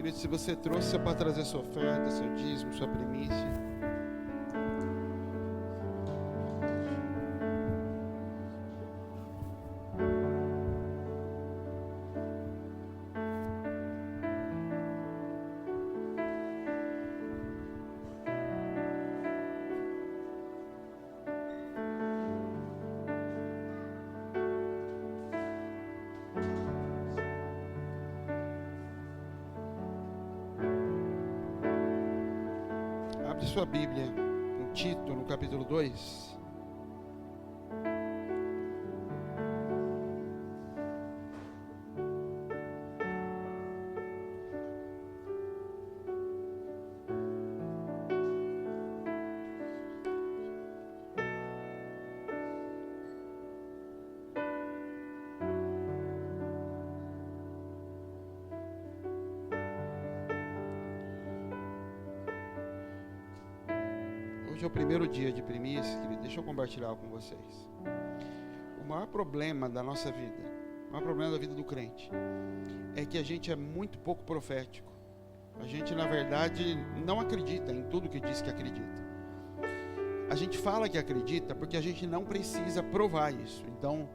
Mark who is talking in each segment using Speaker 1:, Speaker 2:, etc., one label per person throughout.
Speaker 1: Querido, se você trouxe, você pode trazer sua oferta, seu dízimo, sua primícia. Abre sua Bíblia em Tito, no capítulo 2. Hoje é o primeiro dia de primícia, querido. Deixa eu compartilhar com vocês. O maior problema da nossa vida, o maior problema da vida do crente, é que a gente é muito pouco profético. A gente, na verdade, não acredita em tudo que diz que acredita. A gente fala que acredita porque a gente não precisa provar isso. Então,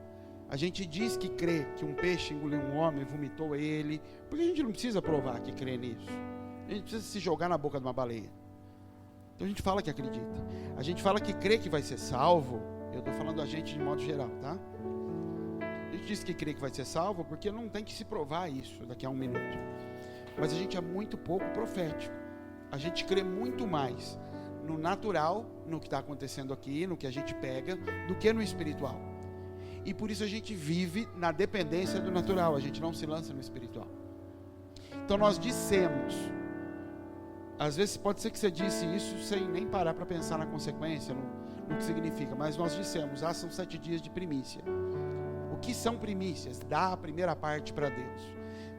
Speaker 1: a gente diz que crê que um peixe engoliu um homem, vomitou ele, porque a gente não precisa provar que crê nisso. A gente precisa se jogar na boca de uma baleia. Então a gente fala que acredita. A gente fala que crê que vai ser salvo. Eu estou falando a gente de modo geral, tá? A gente diz que crê que vai ser salvo porque não tem que se provar isso daqui a um minuto. Mas a gente é muito pouco profético. A gente crê muito mais no natural, no que está acontecendo aqui, no que a gente pega, do que no espiritual. E por isso a gente vive na dependência do natural. A gente não se lança no espiritual. Então nós dissemos... Às vezes pode ser que você disse isso sem nem parar para pensar na consequência, no que significa. Mas nós dissemos, são 7 dias de primícia. O que são primícias? Dá a primeira parte para Deus.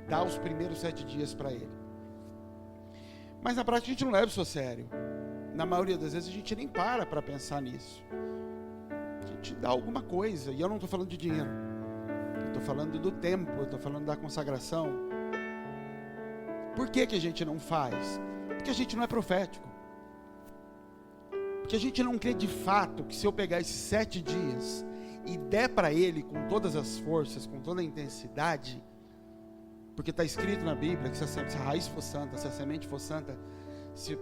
Speaker 1: Dá os primeiros 7 dias para Ele. Mas na prática a gente não leva isso a sério. Na maioria das vezes a gente nem para pensar nisso. A gente dá alguma coisa. E eu não estou falando de dinheiro. Eu estou falando do tempo, eu estou falando da consagração. Por que a gente não faz? Porque a gente não é profético. Porque a gente não crê de fato que se eu pegar esses 7 dias e der para Ele com todas as forças, com toda a intensidade, porque está escrito na Bíblia que se a raiz for santa, se a semente for santa, se o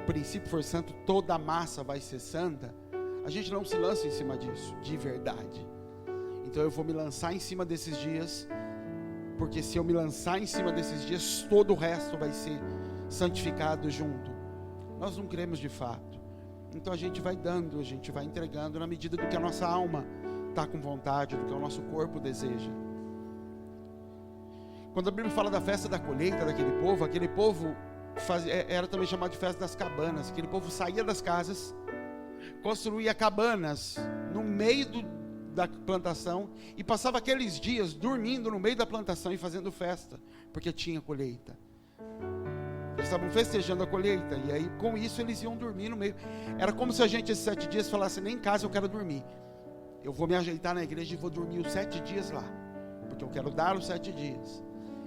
Speaker 1: princípio for santo, toda a massa vai ser santa. A gente não se lança em cima disso, de verdade. Então eu vou me lançar em cima desses dias, porque se eu me lançar em cima desses dias, todo o resto vai ser santificado junto. Nós não cremos de fato. Então a gente vai dando, a gente vai entregando na medida do que a nossa alma está com vontade, do que o nosso corpo deseja. Quando a Bíblia fala da festa da colheita aquele povo era também chamado de festa das cabanas. Aquele povo saía das casas, construía cabanas no meio da plantação e passava aqueles dias dormindo no meio da plantação e fazendo festa, porque tinha colheita. Eles estavam festejando a colheita, e aí com isso eles iam dormir no meio. Era como se a gente esses 7 dias falasse, nem em casa eu quero dormir. Eu vou me ajeitar na igreja e vou dormir os 7 dias lá, porque eu quero dar os 7 dias.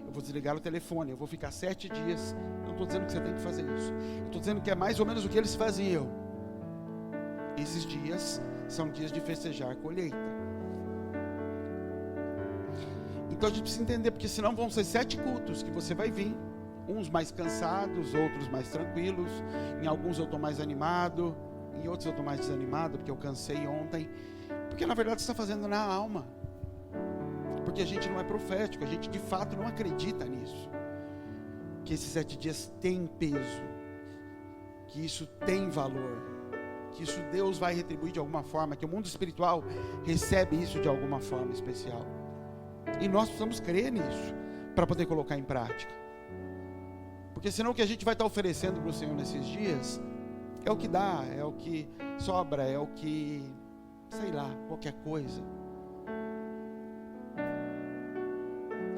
Speaker 1: Eu vou desligar o telefone, eu vou ficar 7 dias. Não estou dizendo que você tem que fazer isso. Eu estou dizendo que é mais ou menos o que eles faziam. Esses dias são dias de festejar a colheita. Então a gente precisa entender, porque senão vão ser 7 cultos que você vai vir. Uns mais cansados, outros mais tranquilos. Em alguns eu estou mais animado, em outros eu estou mais desanimado, porque eu cansei ontem. Porque na verdade você está fazendo na alma. Porque a gente não é profético, a gente de fato não acredita nisso. Que esses 7 dias têm peso, que isso tem valor, que isso Deus vai retribuir de alguma forma, que o mundo espiritual recebe isso de alguma forma especial. E nós precisamos crer nisso, para poder colocar em prática. Porque senão o que a gente vai estar oferecendo para o Senhor nesses dias é o que dá, é o que sobra, é o que, sei lá, qualquer coisa.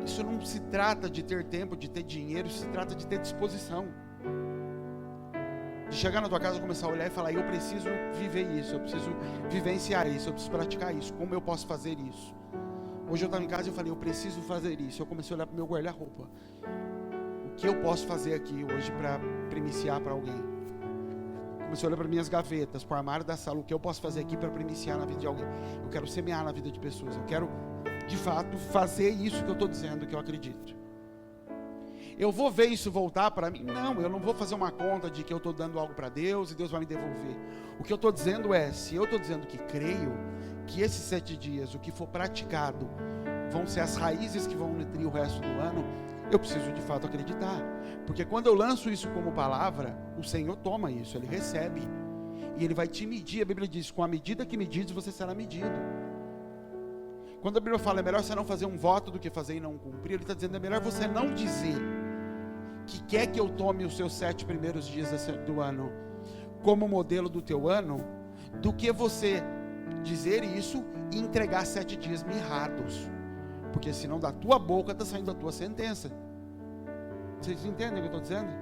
Speaker 1: Isso não se trata de ter tempo, de ter dinheiro, isso se trata de ter disposição. De chegar na tua casa e começar a olhar e falar, eu preciso viver isso, eu preciso vivenciar isso, eu preciso praticar isso, como eu posso fazer isso? Hoje eu estava em casa e eu falei, eu preciso fazer isso. Eu comecei a olhar para o meu guarda-roupa. O que eu posso fazer aqui hoje para primiciar para alguém? Comecei a olhar para minhas gavetas, para o armário da sala, o que eu posso fazer aqui para primiciar na vida de alguém? Eu quero semear na vida de pessoas, eu quero, de fato, fazer isso que eu estou dizendo, que eu acredito. Eu vou ver isso voltar para mim? Não, eu não vou fazer uma conta de que eu estou dando algo para Deus e Deus vai me devolver. O que eu estou dizendo é, se eu estou dizendo que creio, que esses 7 dias, o que for praticado, vão ser as raízes que vão nutrir o resto do ano, eu preciso de fato acreditar. Porque quando eu lanço isso como palavra, o Senhor toma isso, Ele recebe. E Ele vai te medir, a Bíblia diz, com a medida que medides, você será medido. Quando a Bíblia fala, é melhor você não fazer um voto do que fazer e não cumprir, Ele está dizendo, é melhor você não dizer que quer que eu tome os seus 7 primeiros dias do ano como modelo do teu ano, do que você dizer isso e entregar 7 dias mirrados, porque senão da tua boca está saindo a tua sentença. Vocês entendem o que eu estou dizendo?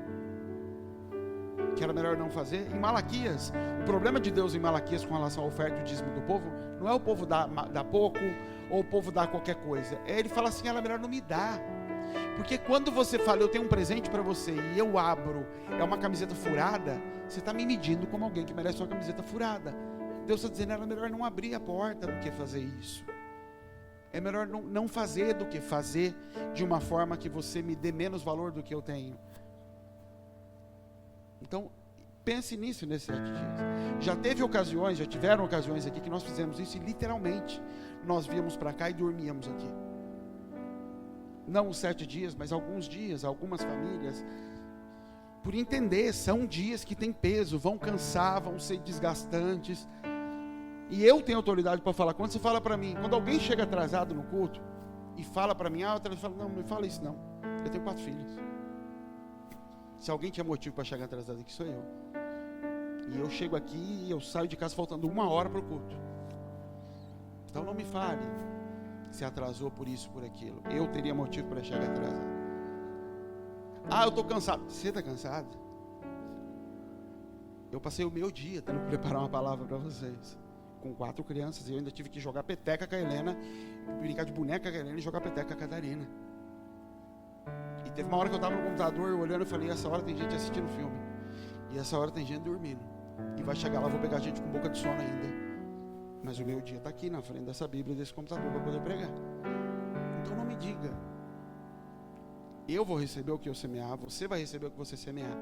Speaker 1: Que era melhor não fazer. Em Malaquias, o problema de Deus em Malaquias com relação à oferta e o dízimo do povo, não é o povo dar pouco, ou o povo dar qualquer coisa, ele fala assim, era melhor não me dar. Porque quando você fala, eu tenho um presente para você, e eu abro, é uma camiseta furada, você está me medindo como alguém que merece uma camiseta furada. Deus está dizendo, era melhor não abrir a porta do que fazer isso. É melhor não fazer do que fazer de uma forma que você me dê menos valor do que eu tenho. Então, pense nisso nesses 7 dias. Já tiveram ocasiões aqui que nós fizemos isso e literalmente nós víamos para cá e dormíamos aqui. Não os 7 dias, mas alguns dias, algumas famílias, por entender, são dias que têm peso, vão cansar, vão ser desgastantes. E eu tenho autoridade para falar. Quando você fala para mim, quando alguém chega atrasado no culto e fala para mim, eu falo, não me fala isso não. Eu tenho 4 filhos. Se alguém tinha motivo para chegar atrasado aqui, sou eu. E eu chego aqui e eu saio de casa faltando 1 hora para o culto. Então não me fale se atrasou por isso, por aquilo. Eu teria motivo para chegar atrasado. Eu estou cansado. Você está cansado? Eu passei o meu dia tendo que preparar uma palavra para vocês. Com 4 crianças, eu ainda tive que jogar peteca com a Helena, brincar de boneca com a Helena e jogar peteca com a Catarina. E teve uma hora que eu estava no computador olhando e falei, essa hora tem gente assistindo filme. E essa hora tem gente dormindo. E vai chegar lá, vou pegar gente com boca de sono ainda. Mas o meu dia está aqui na frente dessa Bíblia, desse computador para poder pregar. Então não me diga. Eu vou receber o que eu semear, você vai receber o que você semear.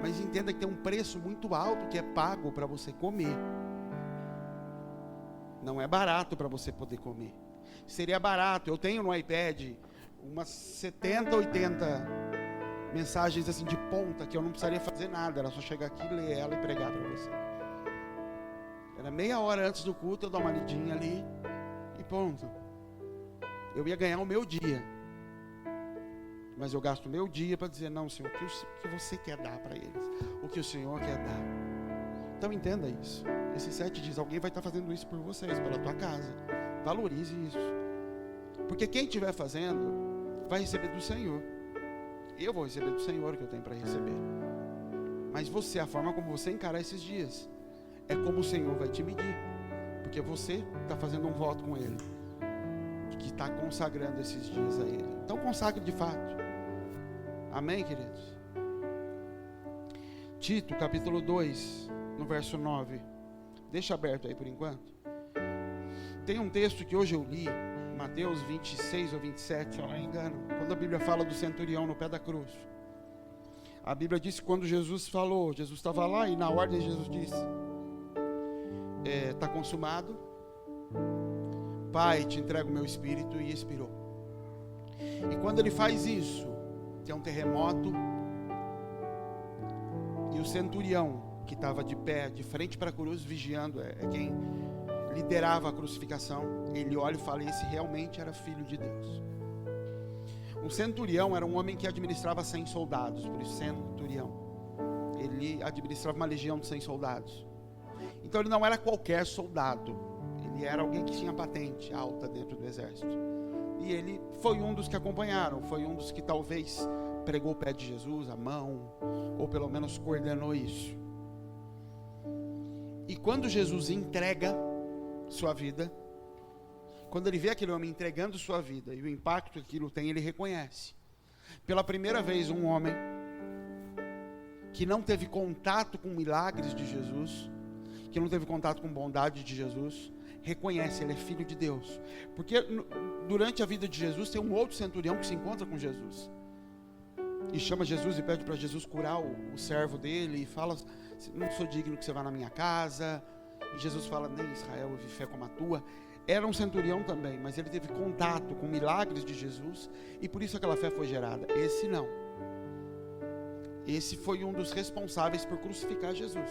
Speaker 1: Mas entenda que tem um preço muito alto que é pago para você comer. Não é barato para você poder comer. Seria barato, eu tenho no iPad umas 70, 80 mensagens assim de ponta que eu não precisaria fazer nada, era só chegar aqui, ler ela e pregar para você. Era meia hora antes do culto, eu dou uma lidinha ali e pronto. Eu ia ganhar o meu dia. Mas eu gasto o meu dia para dizer, não, Senhor, o que você quer dar para eles? O que o Senhor quer dar? Então entenda isso. Esses 7 dias, alguém vai estar fazendo isso por vocês, pela tua casa. Valorize isso. Porque quem estiver fazendo, vai receber do Senhor. Eu vou receber do Senhor o que eu tenho para receber. Mas você, a forma como você encarar esses dias, é como o Senhor vai te medir. Porque você está fazendo um voto com Ele, que está consagrando esses dias a Ele. Então consagre de fato. Amém, queridos? Tito, capítulo 2, no verso 9. Deixa aberto aí por enquanto. Tem um texto que hoje eu li, Mateus 26 ou 27, se eu não me engano, quando a Bíblia fala do centurião no pé da cruz. A Bíblia diz que quando Jesus falou, Jesus estava lá e na ordem Jesus disse, está consumado, Pai, te entrego o meu espírito, e expirou. E quando ele faz isso, tem um terremoto, e o centurião, que estava de pé, de frente para a cruz, vigiando, é quem liderava a crucificação, ele olha e fala, esse realmente era filho de Deus. Um centurião era um homem que administrava 100 soldados, por isso centurião. Ele administrava uma legião de 100 soldados. Então ele não era qualquer soldado, ele era alguém que tinha patente alta dentro do exército. E ele foi um dos que acompanharam, foi um dos que talvez pregou o pé de Jesus, a mão, ou pelo menos coordenou isso. E quando Jesus entrega sua vida, quando ele vê aquele homem entregando sua vida e o impacto que aquilo tem, ele reconhece. Pela primeira vez, um homem que não teve contato com milagres de Jesus, que não teve contato com bondade de Jesus, reconhece, ele é filho de Deus. Porque durante a vida de Jesus tem um outro centurião que se encontra com Jesus e chama Jesus e pede para Jesus curar o servo dele, e fala: não sou digno que você vá na minha casa. E Jesus fala: nem em Israel eu vi fé como a tua. Era um centurião também, mas ele teve contato com milagres de Jesus, e por isso aquela fé foi gerada. Esse não. Esse foi um dos responsáveis por crucificar Jesus.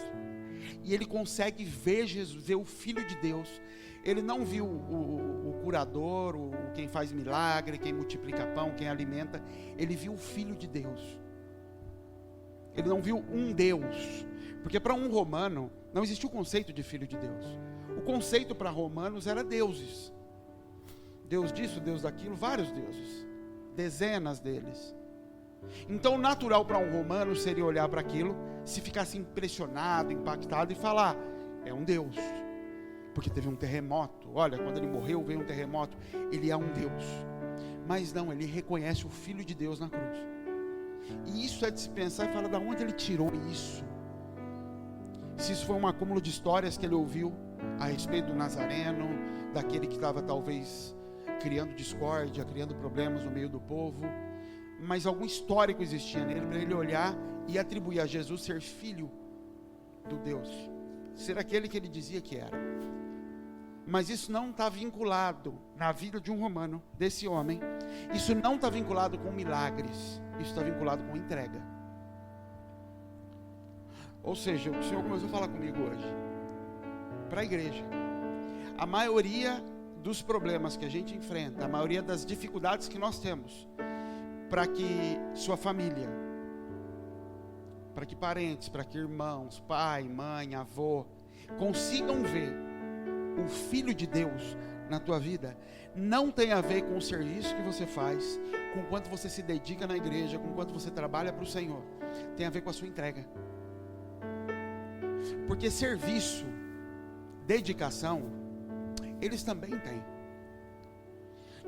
Speaker 1: E ele consegue ver Jesus, ver o Filho de Deus. Ele não viu o curador, quem faz milagre, quem multiplica pão, quem alimenta. Ele viu o Filho de Deus. Ele não viu um Deus. Porque para um romano não existia o conceito de Filho de Deus. O conceito para romanos era deuses. Deus disso, Deus daquilo, vários deuses. Dezenas deles. Então, o natural para um romano seria olhar para aquilo, se ficasse impressionado, impactado e falar: é um Deus, porque teve um terremoto. Olha, quando ele morreu veio um terremoto. Ele é um Deus. Mas não, ele reconhece o Filho de Deus na cruz. E isso é de se pensar e falar: da onde ele tirou isso? Se isso foi um acúmulo de histórias que ele ouviu a respeito do Nazareno, daquele que estava talvez criando discórdia, criando problemas no meio do povo, mas algum histórico existia nele para ele olhar e atribuir a Jesus ser filho do Deus, ser aquele que ele dizia que era. Mas isso não está vinculado na vida de um romano, desse homem. Isso não está vinculado com milagres, isso está vinculado com entrega. Ou seja, o Senhor começou a falar comigo hoje para a igreja. A maioria dos problemas que a gente enfrenta, a maioria das dificuldades que nós temos, para que sua família, para que parentes, para que irmãos, pai, mãe, avô, consigam ver o Filho de Deus na tua vida, não tem a ver com o serviço que você faz, com quanto você se dedica na igreja, com quanto você trabalha para o Senhor. Tem a ver com a sua entrega. Porque serviço, dedicação, eles também têm.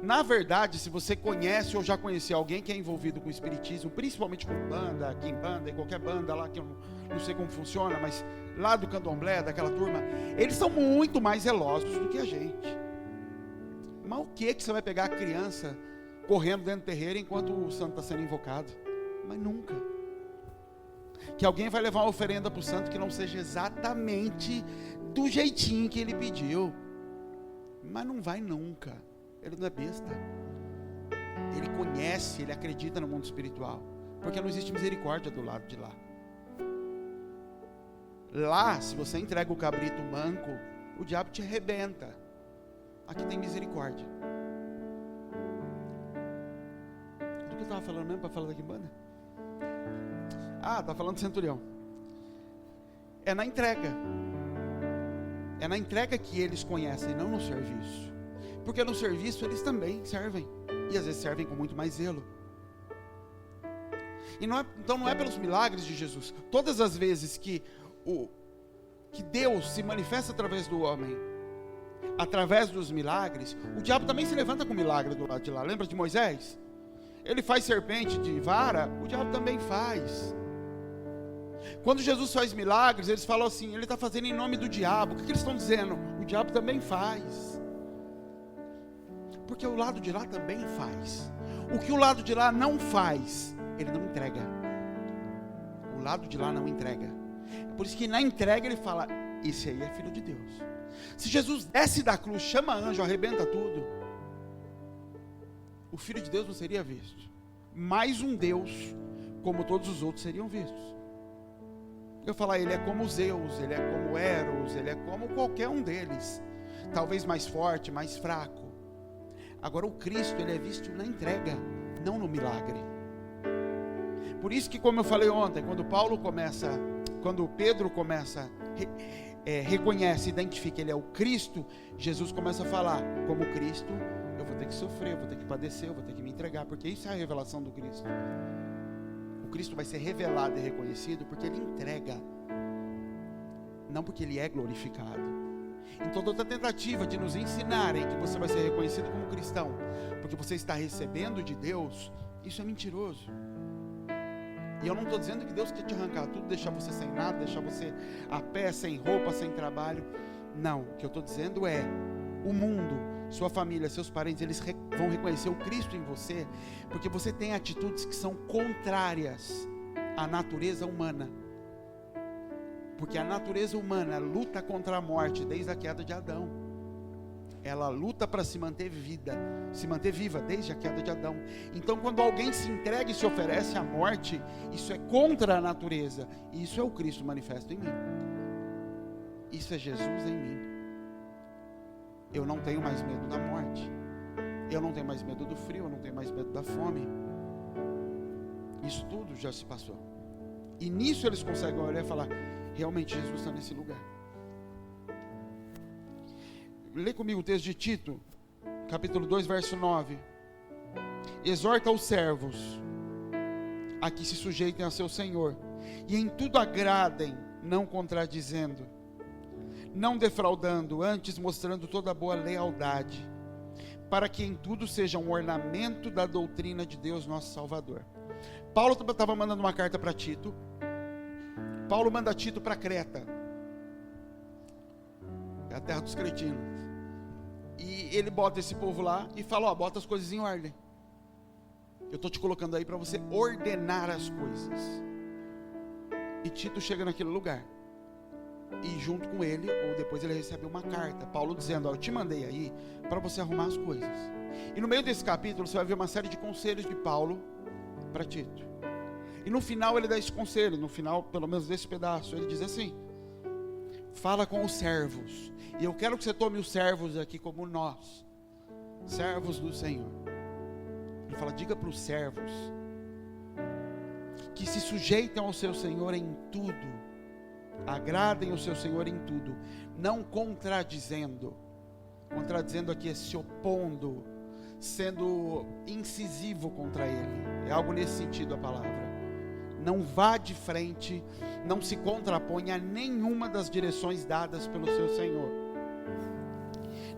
Speaker 1: Na verdade, se você conhece ou já conheceu alguém que é envolvido com o espiritismo, principalmente com banda, aqui em banda, em qualquer banda lá, que eu não sei como funciona, mas lá do candomblé, daquela turma, eles são muito mais zelosos do que a gente. Mas o que você vai pegar a criança correndo dentro do terreiro enquanto o santo está sendo invocado? Mas nunca. Que alguém vai levar uma oferenda para o santo que não seja exatamente do jeitinho que ele pediu. Mas não vai nunca. Ele não é besta. Ele conhece, ele acredita no mundo espiritual. Porque não existe misericórdia do lado de lá. Lá, se você entrega o cabrito manco, o diabo te arrebenta. Aqui tem misericórdia. Do que eu estava falando mesmo para falar daqui em banda? Está falando do centurião. É na entrega. É na entrega que eles conhecem, não no serviço. Porque no serviço eles também servem. E às vezes servem com muito mais zelo. E então não é pelos milagres de Jesus. Todas as vezes que Deus se manifesta através do homem, através dos milagres, o diabo também se levanta com milagre do lado de lá. Lembra de Moisés? Ele faz serpente de vara, o diabo também faz. Quando Jesus faz milagres, eles falam assim: ele está fazendo em nome do diabo. O que eles estão dizendo? O diabo também faz. Porque o lado de lá também faz. O que o lado de lá não faz, ele não entrega. O lado de lá não entrega. É por isso que na entrega ele fala: esse aí é filho de Deus. Se Jesus desce da cruz, chama anjo, arrebenta tudo, o filho de Deus não seria visto. Mais um Deus, como todos os outros seriam vistos. Eu falar, ele é como Zeus, ele é como Eros, ele é como qualquer um deles. Talvez mais forte, mais fraco. Agora o Cristo, ele é visto na entrega, não no milagre. Por isso que, como eu falei ontem, quando Pedro começa, reconhece, identifica, ele é o Cristo, Jesus começa a falar: como Cristo, eu vou ter que sofrer, eu vou ter que padecer, eu vou ter que me entregar, porque isso é a revelação do Cristo. O Cristo vai ser revelado e reconhecido porque ele entrega, não porque ele é glorificado. Então toda tentativa de nos ensinarem que você vai ser reconhecido como cristão porque você está recebendo de Deus, Isso é mentiroso. E eu não estou dizendo que Deus quer te arrancar tudo, deixar você sem nada, deixar você a pé, sem roupa, sem trabalho. Não, o que eu estou dizendo é, o mundo, sua família, seus parentes, eles vão reconhecer o Cristo em você, porque você tem atitudes que são contrárias à natureza humana. Porque a natureza humana luta contra a morte desde a queda de Adão. Ela luta para se manter viva desde a queda de Adão. Então, quando alguém se entrega e se oferece à morte, isso é contra a natureza. E isso é o Cristo manifesto em mim. Isso é Jesus em mim. Eu não tenho mais medo da morte. Eu não tenho mais medo do frio. Eu não tenho mais medo da fome. Isso tudo já se passou. E nisso eles conseguem olhar e falar: realmente Jesus está nesse lugar. Lê comigo o texto de Tito, capítulo 2, verso 9. Exorta os servos a que se sujeitem a seu Senhor, e em tudo agradem, não contradizendo, não defraudando, antes mostrando toda boa lealdade, para que em tudo seja um ornamento da doutrina de Deus nosso Salvador. Paulo estava mandando uma carta para Tito. Paulo manda Tito para Creta, é a terra dos cretinos. E ele bota esse povo lá e fala: ó, bota as coisas em ordem. Eu estou te colocando aí para você ordenar as coisas. E Tito chega naquele lugar. E junto com ele, ou depois ele recebe uma carta, Paulo dizendo: ó, eu te mandei aí para você arrumar as coisas. E no meio desse capítulo você vai ver uma série de conselhos de Paulo para Tito. E no final ele dá esse conselho, no final pelo menos desse pedaço, ele diz assim: fala com os servos. E eu quero que você tome os servos aqui como nós, servos do Senhor. Ele fala: diga para os servos que se sujeitem ao seu Senhor em tudo, agradem o seu Senhor em tudo, não contradizendo. Contradizendo aqui é se opondo, sendo incisivo contra ele. É algo nesse sentido a palavra. Não vá de frente, não se contraponha a nenhuma das direções dadas pelo seu Senhor.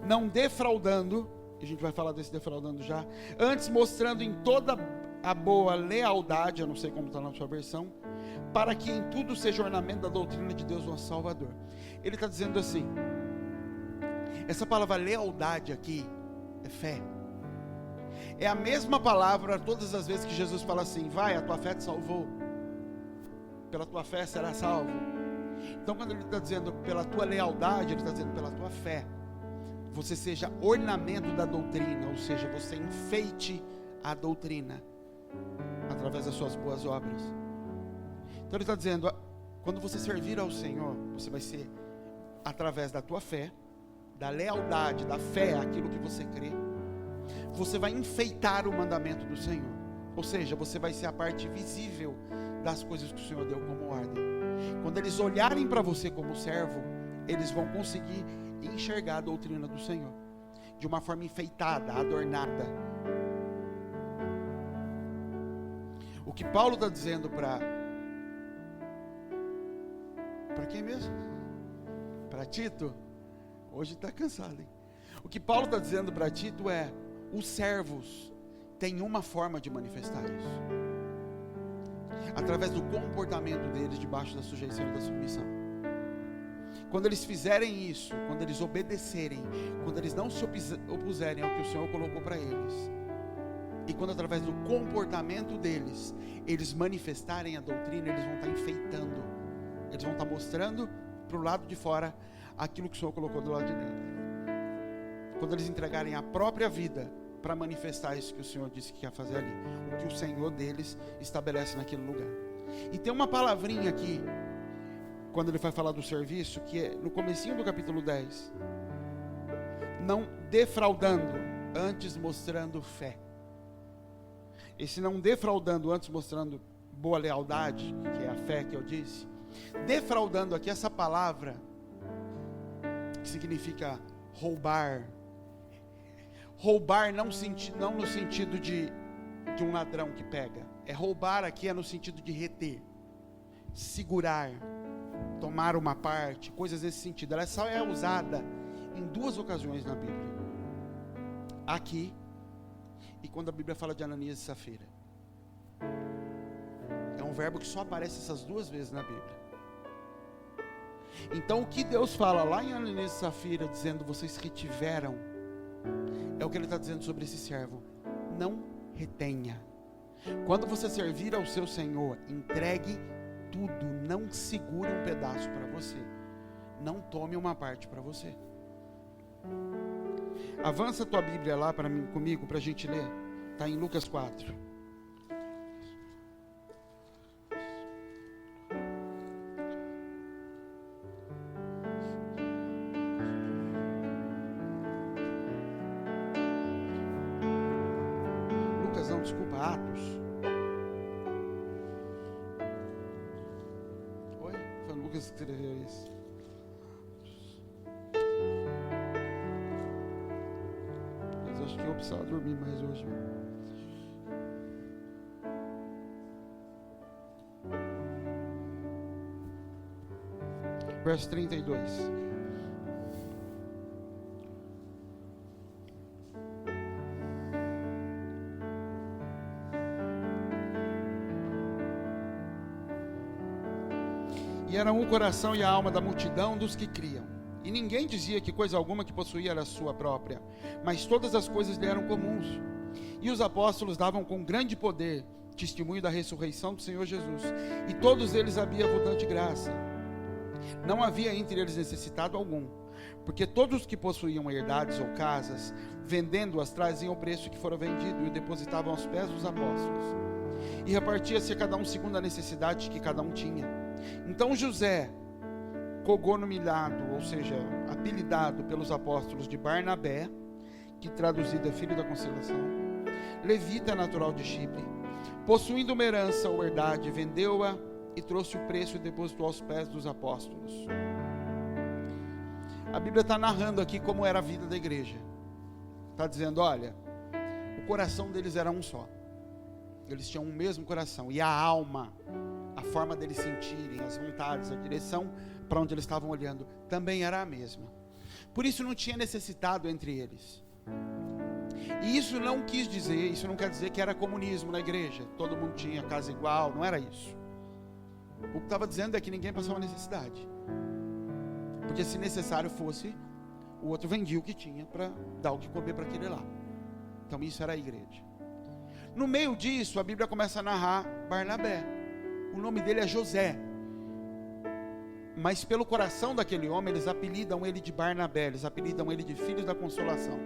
Speaker 1: Não defraudando, a gente vai falar desse defraudando já, antes mostrando em toda a boa lealdade, eu não sei como está na sua versão, para que em tudo seja ornamento da doutrina de Deus nosso Salvador. Ele está dizendo assim, essa palavra lealdade aqui é fé. É a mesma palavra todas as vezes que Jesus fala assim: vai, a tua fé te salvou, pela tua fé será salvo. Então quando ele está dizendo pela tua lealdade, ele está dizendo pela tua fé, você seja ornamento da doutrina, ou seja, você enfeite a doutrina, através das suas boas obras. Então ele está dizendo, quando você servir ao Senhor, você vai ser através da tua fé, da lealdade, da fé, aquilo que você crê, você vai enfeitar o mandamento do Senhor, ou seja, você vai ser a parte visível das coisas que o Senhor deu como ordem. Quando eles olharem para você como servo, eles vão conseguir enxergar a doutrina do Senhor de uma forma enfeitada, adornada. O que Paulo está dizendo para quem mesmo? Para Tito. Hoje está cansado, hein? O que Paulo está dizendo para Tito é: os servos têm uma forma de manifestar isso, através do comportamento deles debaixo da sujeição e da submissão. Quando eles fizerem isso, quando eles obedecerem, quando eles não se opuserem ao que o Senhor colocou para eles, e quando através do comportamento deles, eles manifestarem a doutrina, eles vão estar enfeitando, eles vão estar mostrando para o lado de fora aquilo que o Senhor colocou do lado de dentro. Quando eles entregarem a própria vida para manifestar isso que o Senhor disse que ia fazer ali, o que o Senhor deles estabelece naquele lugar. E tem uma palavrinha aqui, quando ele vai falar do serviço, que é no comecinho do capítulo 10, não defraudando, antes mostrando fé. Esse não defraudando, antes mostrando boa lealdade, que é a fé que eu disse. Defraudando aqui, essa palavra, que significa roubar. Roubar não no sentido de um ladrão que pega. Roubar aqui é no sentido de reter, segurar, tomar uma parte, coisas nesse sentido. Ela só é usada em duas ocasiões na Bíblia. Aqui, e quando a Bíblia fala de Ananias e Safira. verbo que só aparece essas 2 vezes na Bíblia. Então o que Deus fala lá em Ananias e Safira, dizendo vocês retiveram, é o que ele está dizendo sobre esse servo. Não retenha. Quando você servir ao seu Senhor, entregue tudo, não segure um pedaço para você, não tome uma parte para você. Avança a tua Bíblia lá para mim, comigo, para a gente ler. Está em Lucas 4. Lucas não, desculpa, Atos. Oi? Foi Lucas que escreveu isso. Acho que eu vou precisar dormir mais hoje. Verso 32. E era o coração e a alma da multidão dos que criam. E ninguém dizia que coisa alguma que possuía era sua própria, mas todas as coisas lhe eram comuns. E os apóstolos davam com grande poder testemunho da ressurreição do Senhor Jesus, e todos eles haviam abundante graça. Não havia entre eles necessitado algum, porque todos os que possuíam herdades ou casas, vendendo-as, traziam o preço que fora vendido e o depositavam aos pés dos apóstolos. E repartia-se a cada um segundo a necessidade que cada um tinha. Então José, cogonominado, ou seja, apelidado pelos apóstolos de Barnabé, que traduzido é filho da consolação, levita natural de Chipre, possuindo uma herança ou herdade, vendeu-a e trouxe o preço e depositou aos pés dos apóstolos. A Bíblia está narrando aqui como era a vida da igreja. Está dizendo, olha, o coração deles era um só. Eles tinham um mesmo coração. E a alma, a forma deles sentirem, as vontades, a direção para onde eles estavam olhando, também era a mesma. Por isso não tinha necessitado entre eles. E isso não quis dizer, isso não quer dizer que era comunismo na igreja. Todo mundo tinha casa igual, não era isso. O que estava dizendo é que ninguém passava necessidade. Porque se necessário fosse, o outro vendia o que tinha para dar o que comer para aquele lá. Então isso era a igreja. No meio disso, a Bíblia começa a narrar Barnabé. O nome dele é José. Mas pelo coração daquele homem, eles apelidam ele de Barnabé, eles apelidam ele de filho da consolação.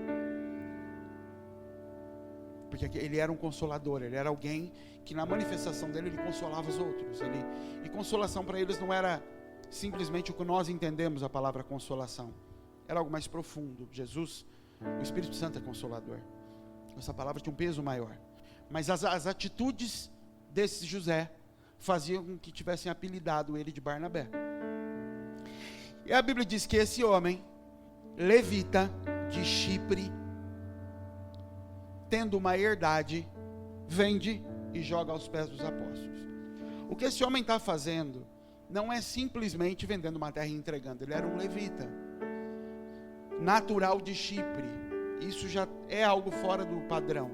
Speaker 1: Porque ele era um consolador, ele era alguém que na manifestação dele, ele consolava os outros. E consolação para eles não era simplesmente o que nós entendemos a palavra consolação. Era algo mais profundo. Jesus, o Espírito Santo é consolador. Essa palavra tinha um peso maior. Mas as atitudes desse José faziam com que tivessem apelidado ele de Barnabé. E a Bíblia diz que esse homem, levita de Chipre, tendo uma herdade, vende e joga aos pés dos apóstolos. O que esse homem está fazendo não é simplesmente vendendo uma terra e entregando. Ele era um levita, natural de Chipre. Isso já é algo fora do padrão.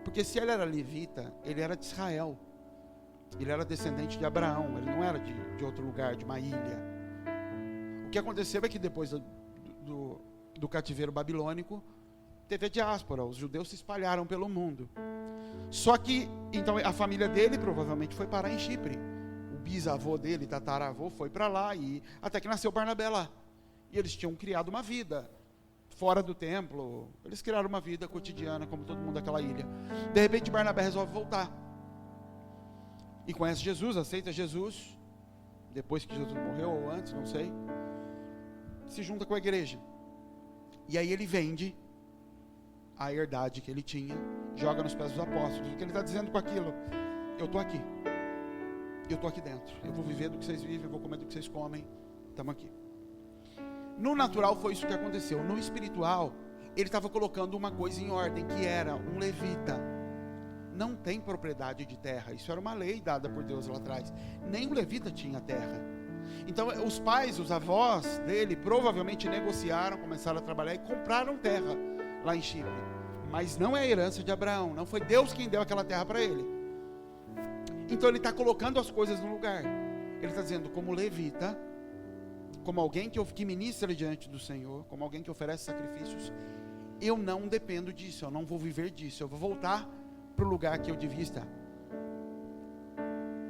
Speaker 1: Porque se ele era levita, ele era de Israel. Ele era descendente de Abraão. Ele não era de outro lugar, de uma ilha. O que aconteceu é que depois do cativeiro babilônico, teve a diáspora. Os judeus se espalharam pelo mundo. Só que, então, a família dele provavelmente foi parar em Chipre. O bisavô dele, tataravô, foi para lá. E até que nasceu Barnabé lá. E eles tinham criado uma vida fora do templo. Eles criaram uma vida cotidiana, como todo mundo daquela ilha. De repente Barnabé resolve voltar. E conhece Jesus, aceita Jesus. Depois que Jesus morreu, ou antes, não sei. Se junta com a igreja. E aí ele vende a herdade que ele tinha, joga nos pés dos apóstolos. O que ele está dizendo com aquilo? Eu estou aqui. Eu estou aqui dentro. Eu vou viver do que vocês vivem, eu vou comer do que vocês comem. Estamos aqui. No natural foi isso que aconteceu. No espiritual, ele estava colocando uma coisa em ordem, que era um levita. Não tem propriedade de terra. Isso era uma lei dada por Deus lá atrás. Nem o levita tinha terra. Então os pais, os avós dele, provavelmente negociaram, começaram a trabalhar e compraram terra lá em Chipre. Mas não é a herança de Abraão. Não foi Deus quem deu aquela terra para ele. Então ele está colocando as coisas no lugar. Ele está dizendo, como levita, como alguém que ministra diante do Senhor, como alguém que oferece sacrifícios, eu não dependo disso, eu não vou viver disso, eu vou voltar para o lugar que eu devia estar.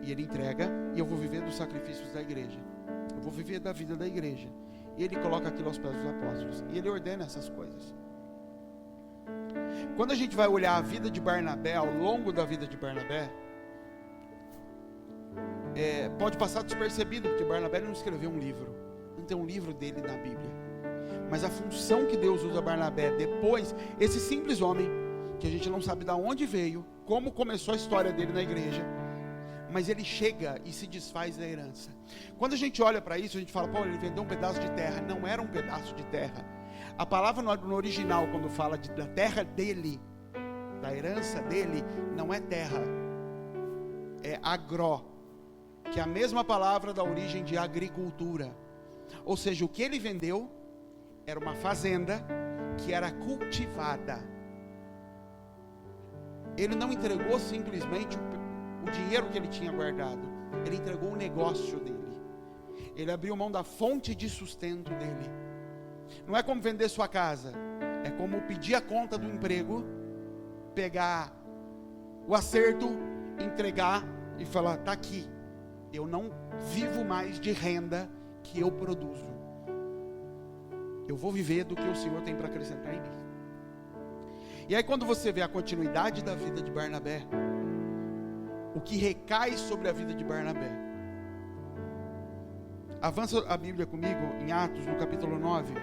Speaker 1: E ele entrega, e eu vou viver dos sacrifícios da igreja, eu vou viver da vida da igreja. E ele coloca aquilo aos pés dos apóstolos, e ele ordena essas coisas. Quando a gente vai olhar a vida de Barnabé, ao longo da vida de Barnabé, pode passar despercebido, porque Barnabé não escreveu um livro, não tem um livro dele na Bíblia, mas a função que Deus usa Barnabé depois, esse simples homem, que a gente não sabe de onde veio, como começou a história dele na igreja, mas ele chega e se desfaz da herança. Quando a gente olha para isso, a gente fala, pô, ele vendeu um pedaço de terra. Não era um pedaço de terra. A palavra no original, quando fala da terra dele, da herança dele, não é terra, é agró, que é a mesma palavra da origem de agricultura. Ou seja, o que ele vendeu era uma fazenda que era cultivada. Ele não entregou simplesmente o dinheiro que ele tinha guardado, ele entregou o negócio dele. Ele abriu mão da fonte de sustento dele. Não é como vender sua casa, é como pedir a conta do emprego, pegar o acerto, entregar e falar, está aqui, eu não vivo mais de renda que eu produzo, eu vou viver do que o Senhor tem para acrescentar em mim. E aí quando você vê a continuidade da vida de Barnabé, o que recai sobre a vida de Barnabé. Avança a Bíblia comigo em Atos, no capítulo 9.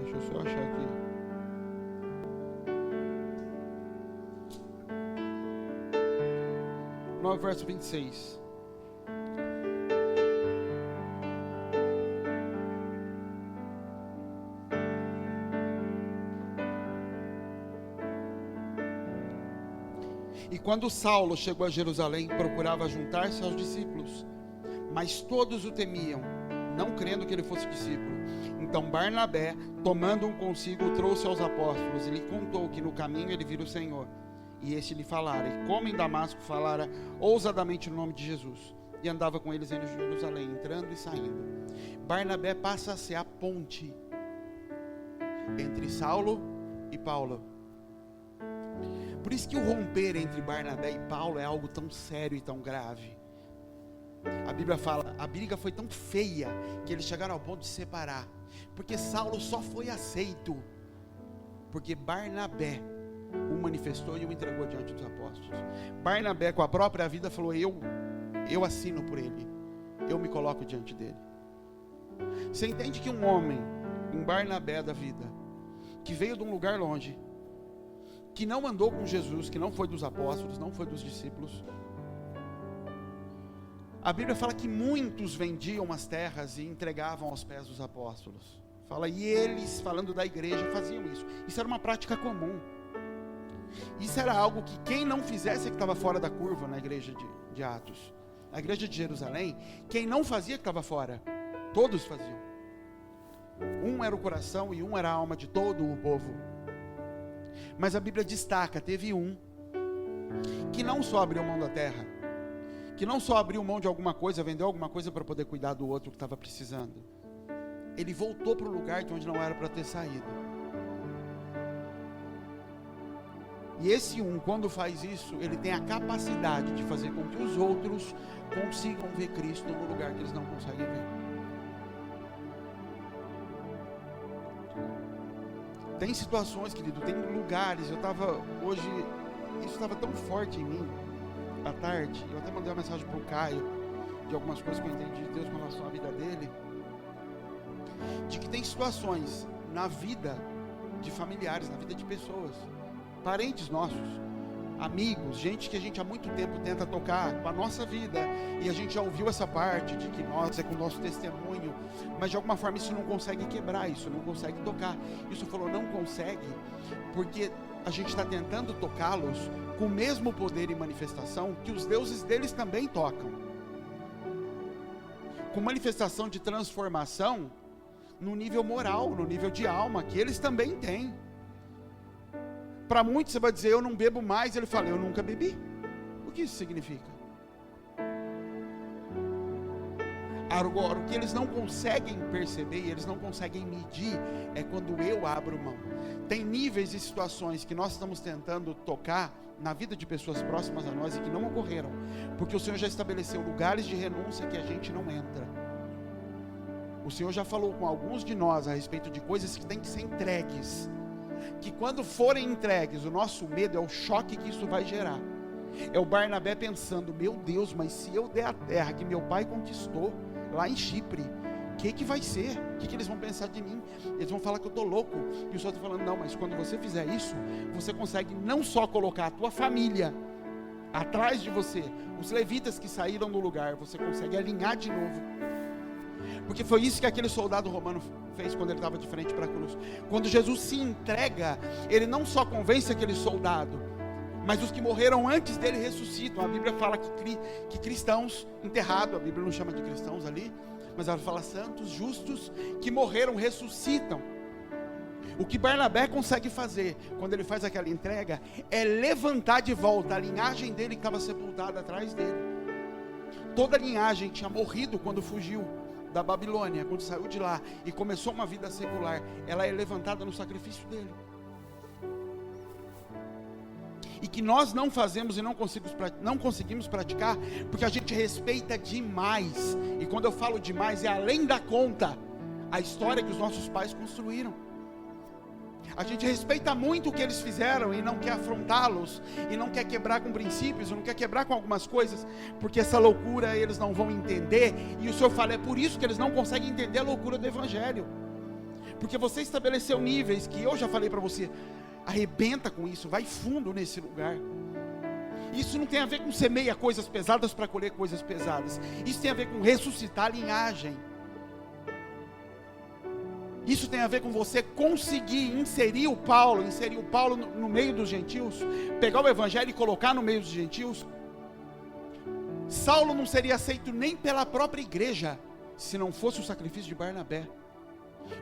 Speaker 1: Deixa eu só achar aqui. Verso 26. E quando Saulo chegou a Jerusalém, procurava juntar-se aos discípulos, mas todos o temiam, não crendo que ele fosse discípulo. Então Barnabé, tomando um consigo, o trouxe aos apóstolos e lhe contou que no caminho ele vira o Senhor. E este lhe falara, e como em Damasco falara ousadamente no nome de Jesus, e andava com eles em Jerusalém, entrando e saindo. Barnabé passa a ser a ponte entre Saulo e Paulo. Por isso que o romper entre Barnabé e Paulo é algo tão sério e tão grave. A Bíblia fala, a briga foi tão feia, que eles chegaram ao ponto de separar, porque Saulo só foi aceito porque Barnabé o manifestou e o entregou diante dos apóstolos. Barnabé, com a própria vida, falou, eu assino por ele, eu me coloco diante dele. Você entende que um homem, um Barnabé da vida, que veio de um lugar longe, que não andou com Jesus, que não foi dos apóstolos, não foi dos discípulos, a Bíblia fala que muitos vendiam as terras e entregavam aos pés dos apóstolos. Fala, e eles, falando da igreja, faziam isso. Isso era uma prática comum. Isso era algo que quem não fizesse é que estava fora da curva na igreja de Atos. Na igreja de Jerusalém, quem não fazia que estava fora. Todos faziam. Um era o coração e um era a alma de todo o povo. Mas a Bíblia destaca, teve um que não só abriu mão da terra, que não só abriu mão de alguma coisa, vendeu alguma coisa para poder cuidar do outro que estava precisando. Ele voltou para o lugar de onde não era para ter saído. E esse quando faz isso, ele tem a capacidade de fazer com que os outros consigam ver Cristo no lugar que eles não conseguem ver. Tem situações, querido, tem lugares, hoje, isso estava tão forte em mim, à tarde, eu até mandei uma mensagem para o Caio, de algumas coisas que eu entendi de Deus com relação à vida dele, de que tem situações na vida de familiares, na vida de pessoas, parentes nossos, amigos, gente que a gente há muito tempo tenta tocar com a nossa vida, e a gente já ouviu essa parte de que nós é com o nosso testemunho, mas de alguma forma isso não consegue quebrar, isso não consegue tocar. Isso falou, não consegue, porque a gente está tentando tocá-los com o mesmo poder e manifestação que os deuses deles também tocam. Com manifestação de transformação no nível moral, no nível de alma, que eles também têm. Para muitos você vai dizer, eu não bebo mais. Ele fala, eu nunca bebi. O que isso significa? Agora, o que eles não conseguem perceber e eles não conseguem medir é quando eu abro mão. Tem níveis e situações que nós estamos tentando tocar na vida de pessoas próximas a nós e que não ocorreram, porque o Senhor já estabeleceu lugares de renúncia que a gente não entra. O Senhor já falou com alguns de nós a respeito de coisas que têm que ser entregues, que quando forem entregues, o nosso medo é o choque que isso vai gerar. É o Barnabé pensando, meu Deus, mas se eu der a terra que meu pai conquistou lá em Chipre, o que vai ser? O que eles vão pensar de mim? Eles vão falar que eu estou louco. E o Senhor está falando, não, mas quando você fizer isso, você consegue não só colocar a tua família atrás de você, os levitas que saíram do lugar, você consegue alinhar de novo. Porque foi isso que aquele soldado romano fez quando ele estava de frente para a cruz. Quando Jesus se entrega, ele não só convence aquele soldado, mas os que morreram antes dele ressuscitam. A Bíblia fala que cristãos enterrados, a Bíblia não chama de cristãos ali, mas ela fala santos, justos, que morreram, ressuscitam. O que Barnabé consegue fazer, quando ele faz aquela entrega, é levantar de volta a linhagem dele que estava sepultada atrás dele. Toda a linhagem tinha morrido quando fugiu da Babilônia, quando saiu de lá e começou uma vida secular. Ela é levantada no sacrifício dele. E que nós não fazemos e não conseguimos praticar, porque a gente respeita demais, e quando eu falo demais, é além da conta, a história que os nossos pais construíram. A gente respeita muito o que eles fizeram, e não quer afrontá-los, e não quer quebrar com princípios, não quer quebrar com algumas coisas, porque essa loucura eles não vão entender, e o Senhor fala, é por isso que eles não conseguem entender a loucura do Evangelho, porque você estabeleceu níveis, que eu já falei para você, arrebenta com isso, vai fundo nesse lugar. Isso não tem a ver com semeia coisas pesadas para colher coisas pesadas. Isso tem a ver com ressuscitar a linhagem. Isso tem a ver com você conseguir inserir o Paulo no meio dos gentios, pegar o Evangelho e colocar no meio dos gentios. Saulo não seria aceito nem pela própria igreja, se não fosse o sacrifício de Barnabé.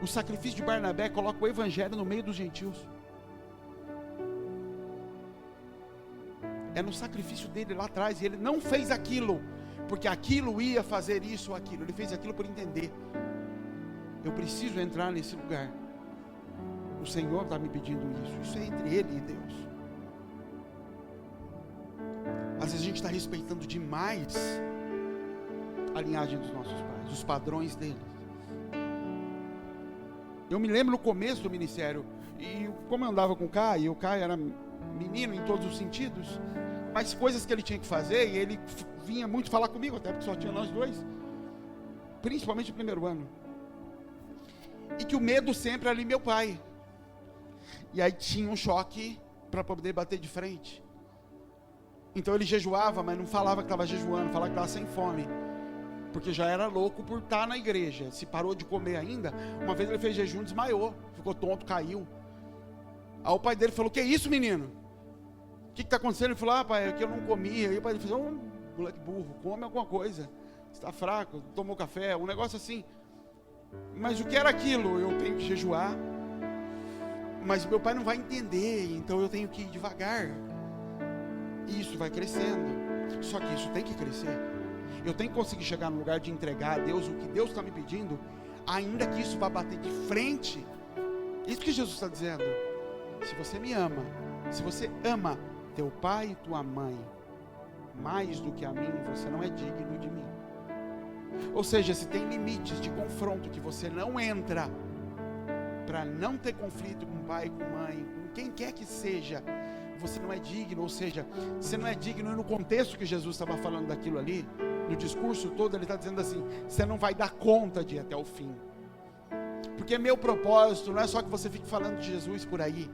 Speaker 1: O sacrifício de Barnabé coloca o Evangelho no meio dos gentios. É no sacrifício dele lá atrás, e ele não fez aquilo porque aquilo ia fazer isso ou aquilo, ele fez aquilo por entender, eu preciso entrar nesse lugar, o Senhor está me pedindo isso é entre ele e Deus. Às vezes a gente está respeitando demais a linhagem dos nossos pais, os padrões deles. Eu me lembro no começo do ministério, e como eu andava com o Caio era menino em todos os sentidos, mas coisas que ele tinha que fazer, e ele vinha muito falar comigo, até porque só tinha nós dois, principalmente no primeiro ano, e que o medo sempre era ali meu pai, e aí tinha um choque para poder bater de frente. Então ele jejuava, mas não falava que estava jejuando, falava que estava sem fome, porque já era louco por estar na igreja. Se parou de comer ainda, uma vez ele fez jejum, desmaiou, ficou tonto, caiu. Aí o pai dele falou, que isso, menino? O que está acontecendo? Ele falou, pai, é que eu não comi. Aí o pai dele falou, moleque burro, come alguma coisa, você está fraco, tomou café, um negócio assim. Mas o que era aquilo? Eu tenho que jejuar, mas meu pai não vai entender, então eu tenho que ir devagar. E isso vai crescendo, só que isso tem que crescer. Eu tenho que conseguir chegar no lugar de entregar a Deus o que Deus está me pedindo, ainda que isso vá bater de frente. Isso que Jesus está dizendo. Se você me ama, se você ama teu pai e tua mãe mais do que a mim, você não é digno de mim. Ou seja, se tem limites de confronto que você não entra, para não ter conflito com pai, com mãe, com quem quer que seja, você não é digno. Ou seja, você não é digno. E no contexto que Jesus estava falando daquilo ali, no discurso todo, ele está dizendo assim, você não vai dar conta de ir até o fim, porque meu propósito não é só que você fique falando de Jesus por aí,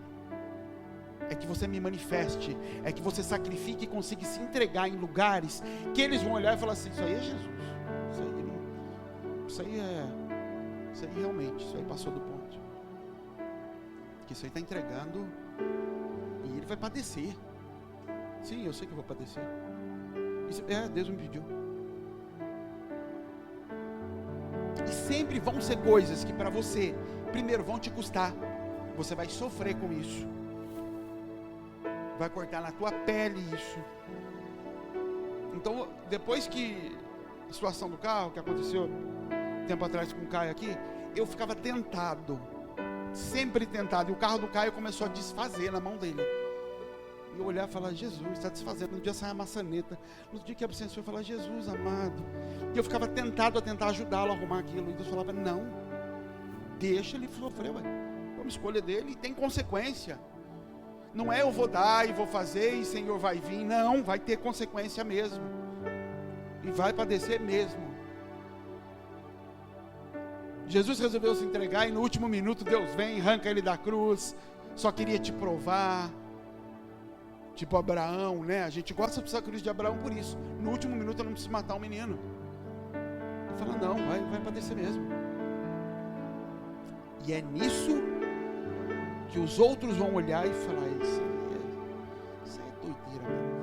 Speaker 1: é que você me manifeste, é que você sacrifique e consiga se entregar em lugares que eles vão olhar e falar assim, isso aí é Jesus, isso aí realmente, isso aí passou do ponto, que isso aí está entregando vai padecer. Sim, eu sei que eu vou padecer. Deus me pediu. E sempre vão ser coisas que para você, primeiro, vão te custar. Você vai sofrer com isso. Vai cortar na tua pele isso. Então, depois que a situação do carro, que aconteceu tempo atrás com o Caio aqui, eu ficava tentado. Sempre tentado. E o carro do Caio começou a desfazer na mão dele. E eu olhava e falava, Jesus, está desfazendo. No dia sai a maçaneta. No outro dia que abre o sensor, eu falava, Jesus amado. E eu ficava tentado a tentar ajudá-lo a arrumar aquilo. E Deus falava, não. Deixa ele sofrer, ué. É uma escolha dele e tem consequência. Não é eu vou dar e vou fazer e o Senhor vai vir. Não, vai ter consequência mesmo. E vai padecer mesmo. Jesus resolveu se entregar e no último minuto Deus vem, arranca ele da cruz. Só queria te provar. Tipo Abraão, né? A gente gosta do sacrifício de Abraão por isso. No último minuto eu não preciso matar um menino. Ele fala, não, vai padecer mesmo. E é nisso que os outros vão olhar e falar, isso é doideira mesmo.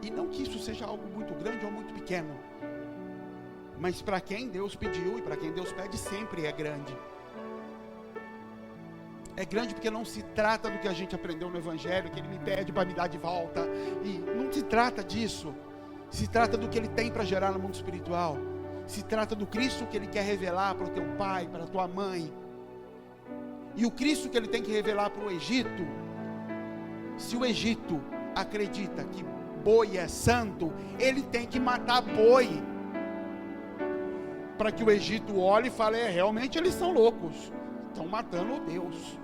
Speaker 1: E não que isso seja algo muito grande ou muito pequeno. Mas para quem Deus pediu e para quem Deus pede sempre é grande. É grande porque não se trata do que a gente aprendeu no Evangelho, que Ele me pede para me dar de volta. E não se trata disso. Se trata do que Ele tem para gerar no mundo espiritual. Se trata do Cristo que Ele quer revelar para o teu pai, para a tua mãe. E o Cristo que Ele tem que revelar para o Egito. Se o Egito acredita que boi é santo, ele tem que matar boi. Para que o Egito olhe e fale, realmente eles são loucos. Estão matando o Deus.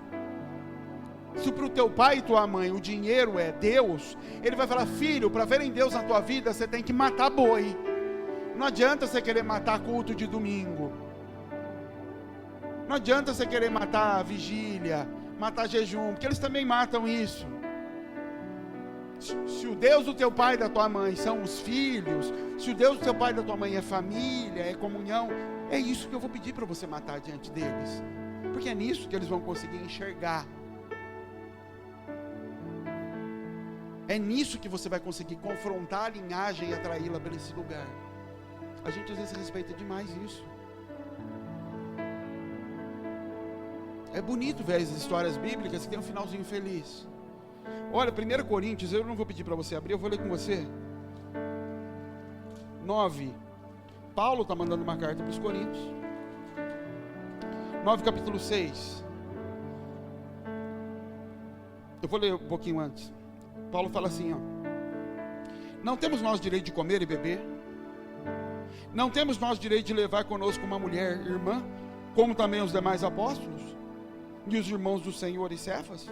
Speaker 1: Se para o teu pai e tua mãe o dinheiro é Deus, ele vai falar, filho, para verem Deus na tua vida, você tem que matar boi. Não adianta você querer matar culto de domingo. Não adianta você querer matar vigília, matar jejum, porque eles também matam isso. Se o Deus do teu pai e da tua mãe são os filhos, se o Deus do teu pai e da tua mãe é família, é comunhão, é isso que eu vou pedir para você matar diante deles. Porque é nisso que eles vão conseguir enxergar. É nisso que você vai conseguir confrontar a linhagem e atraí-la para esse lugar. A gente às vezes respeita demais isso. É bonito ver as histórias bíblicas que tem um finalzinho feliz. Olha, 1 Coríntios, eu não vou pedir para você abrir, eu vou ler com você. 9. Paulo está mandando uma carta para os Coríntios. 9, capítulo 6. Eu vou ler um pouquinho antes. Paulo fala assim, ó. Não temos nós direito de comer e beber? Não temos nós direito de levar conosco uma mulher irmã, como também os demais apóstolos? E os irmãos do Senhor e Cefas?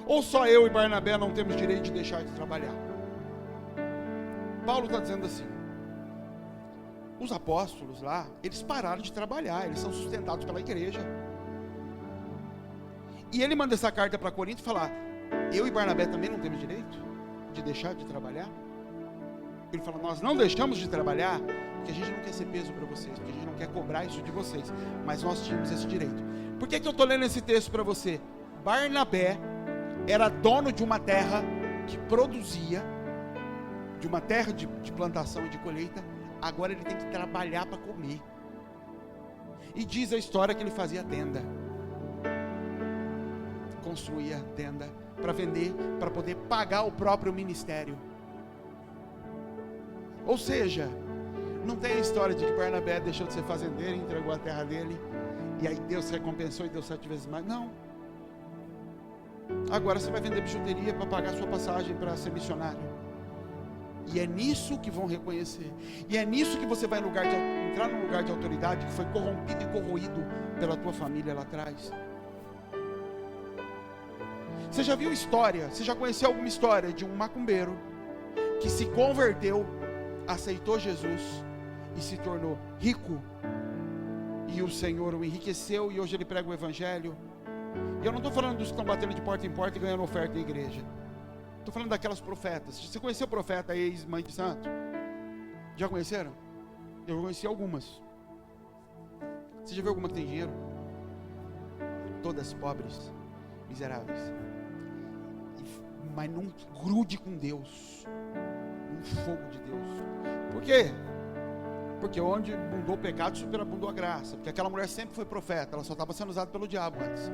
Speaker 1: Ou só eu e Barnabé não temos direito de deixar de trabalhar? Paulo está dizendo assim, os apóstolos lá, eles pararam de trabalhar, eles são sustentados pela igreja. E ele manda essa carta para Corinto e falar, eu e Barnabé também não temos direito de deixar de trabalhar? Ele fala, nós não deixamos de trabalhar, porque a gente não quer ser peso para vocês, porque a gente não quer cobrar isso de vocês, mas nós tínhamos esse direito. Por que eu estou lendo esse texto para você? Barnabé era dono de uma terra que produzia, de uma terra de plantação e de colheita, agora ele tem que trabalhar para comer. E diz a história que ele fazia tenda, construía tenda para vender, para poder pagar o próprio ministério. Ou seja, não tem a história de que Barnabé deixou de ser fazendeiro e entregou a terra dele, e aí Deus recompensou e deu 7 vezes mais. Não. Agora você vai vender bijuteria para pagar sua passagem para ser missionário. E é nisso que vão reconhecer. E é nisso que você vai entrar num lugar de autoridade que foi corrompido e corroído pela tua família lá atrás. Você já viu história, você já conheceu alguma história de um macumbeiro que se converteu, aceitou Jesus e se tornou rico? E o Senhor o enriqueceu e hoje ele prega o Evangelho. E eu não estou falando dos que estão batendo de porta em porta e ganhando oferta da igreja. Estou falando daquelas profetas. Você conheceu o profeta ex-mãe de santo? Já conheceram? Eu conheci algumas. Você já viu alguma que tem dinheiro? Todas pobres, miseráveis. E mas não grude com Deus, no fogo de Deus. Por quê? Porque onde abundou o pecado, superabundou a graça. Porque aquela mulher sempre foi profeta, ela só estava sendo usada pelo diabo antes.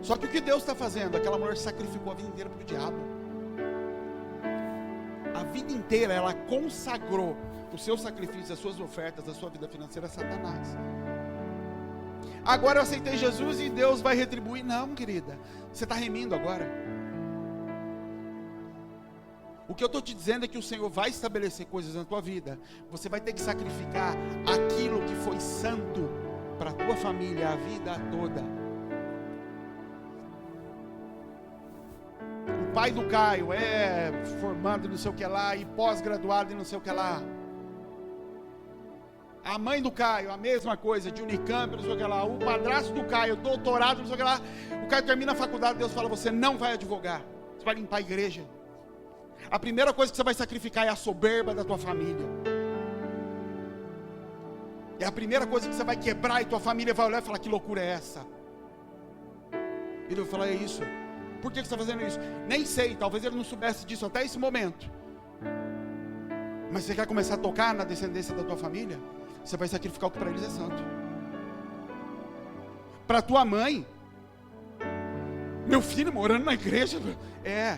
Speaker 1: Só que o que Deus está fazendo? Aquela mulher sacrificou a vida inteira para o diabo. A vida inteira ela consagrou o seu sacrifício, as suas ofertas, a sua vida financeira a Satanás. Agora eu aceitei Jesus e Deus vai retribuir. Não, querida, você está remindo agora. O que eu estou te dizendo é que o Senhor vai estabelecer coisas na tua vida. Você vai ter que sacrificar aquilo que foi santo para a tua família a vida toda. O pai do Caio é formado não sei o que lá e pós-graduado em não sei o que lá. A mãe do Caio, a mesma coisa, de Unicamp, não sei o que lá. O padrasto do Caio, doutorado, não sei o que lá. O Caio termina a faculdade, Deus fala, você não vai advogar. Você vai limpar a igreja. A primeira coisa que você vai sacrificar é a soberba da tua família. É a primeira coisa que você vai quebrar e tua família vai olhar e falar, que loucura é essa? E Deus vai falar, é isso. Por que você está fazendo isso? Nem sei, talvez ele não soubesse disso até esse momento. Mas você quer começar a tocar na descendência da tua família? Você vai sacrificar o que para eles é santo. Para tua mãe, meu filho morando na igreja,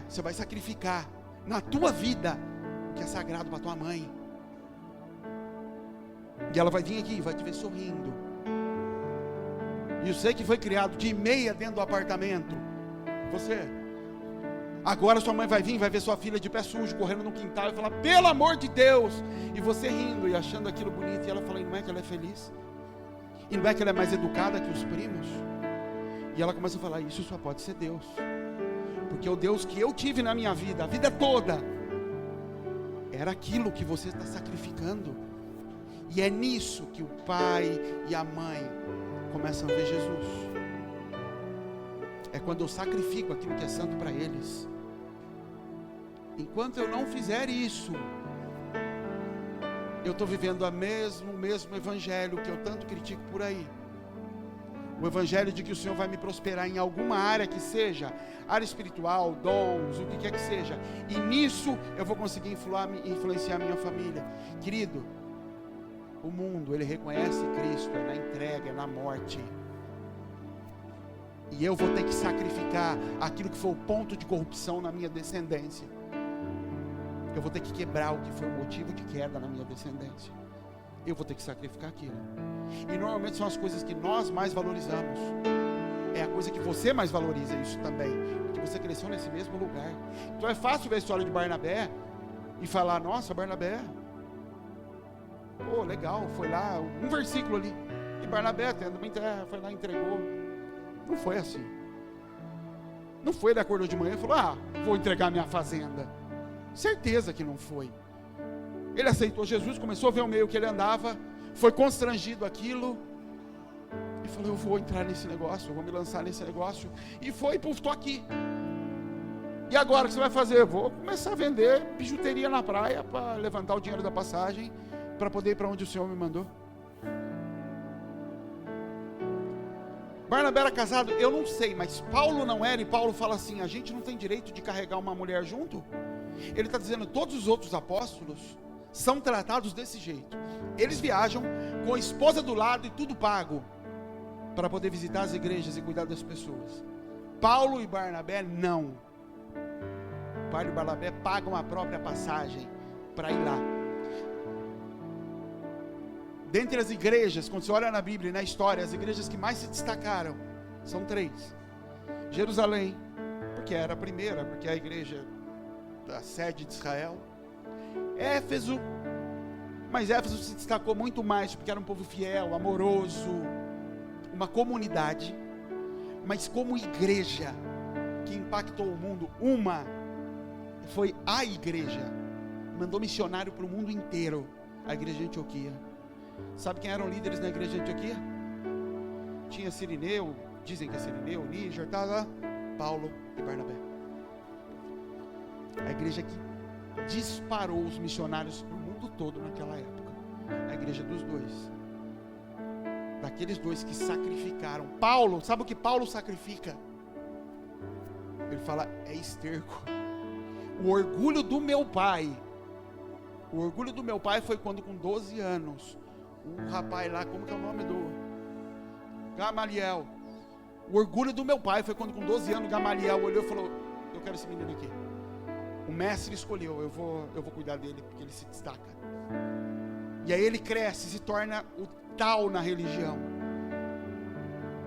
Speaker 1: você vai sacrificar na tua vida o que é sagrado para tua mãe. E ela vai vir aqui, vai te ver sorrindo. E eu sei que foi criado de meia dentro do apartamento. Você, agora sua mãe vai vir, vai ver sua filha de pé sujo, correndo no quintal e falar, pelo amor de Deus, e você rindo e achando aquilo bonito, e ela fala, e não é que ela é feliz? E não é que ela é mais educada que os primos? E ela começa a falar, isso só pode ser Deus, porque o Deus que eu tive na minha vida, a vida toda, era aquilo que você está sacrificando. E é nisso que o pai e a mãe começam a ver Jesus. É quando eu sacrifico aquilo que é santo para eles. Enquanto eu não fizer isso, eu estou vivendo o mesmo evangelho que eu tanto critico por aí. O evangelho de que o Senhor vai me prosperar em alguma área que seja, área espiritual, dons, o que quer que seja. E nisso eu vou conseguir influenciar a minha família. Querido, o mundo, ele reconhece Cristo, é na entrega, é na morte. E eu vou ter que sacrificar aquilo que foi o ponto de corrupção na minha descendência. Eu vou ter que quebrar o que foi o motivo de queda na minha descendência. Eu vou ter que sacrificar aquilo. E normalmente são as coisas que nós mais valorizamos. É a coisa que você mais valoriza, isso também. Porque você cresceu nesse mesmo lugar. Então é fácil ver a história de Barnabé e falar, nossa, Barnabé, pô, legal, foi lá, um versículo ali. E Barnabé, foi lá e entregou. Não foi assim. Não foi, ele acordou de manhã e falou, vou entregar minha fazenda. Certeza que não foi. Ele aceitou Jesus, começou a ver o meio que ele andava, foi constrangido aquilo, e falou, eu vou entrar nesse negócio, eu vou me lançar nesse negócio. E foi, estou aqui. E agora o que você vai fazer? Eu vou começar a vender bijuteria na praia, para levantar o dinheiro da passagem, para poder ir para onde o Senhor me mandou. Barnabé era casado? Eu não sei, mas Paulo não era, e Paulo fala assim, a gente não tem direito de carregar uma mulher junto? Ele está dizendo, todos os outros apóstolos são tratados desse jeito. Eles viajam com a esposa do lado e tudo pago, para poder visitar as igrejas e cuidar das pessoas. Paulo e Barnabé não. Paulo e Barnabé pagam a própria passagem para ir lá. Dentre as igrejas, quando você olha na Bíblia e na história, as igrejas que mais se destacaram são 3. Jerusalém, porque era a primeira, porque é a igreja da sede de Israel. Éfeso, mas Éfeso se destacou muito mais, porque era um povo fiel, amoroso, uma comunidade. Mas como igreja que impactou o mundo, foi a igreja, mandou missionário para o mundo inteiro, a igreja de Antioquia. Sabe quem eram líderes na igreja de Antioquia? Tinha Cirineu, dizem que é Cirineu, Níger, Paulo e Barnabé. A igreja que disparou os missionários para o mundo todo naquela época. A igreja dos dois. Daqueles dois que sacrificaram. Paulo, sabe o que Paulo sacrifica? Ele fala, é esterco. O orgulho do meu pai foi quando com 12 anos, o rapaz lá, como que é o nome do? Gamaliel. O orgulho do meu pai foi quando com 12 anos, Gamaliel olhou e falou, eu quero esse menino aqui. O mestre escolheu, eu vou cuidar dele, porque ele se destaca. E aí ele cresce, se torna o tal na religião.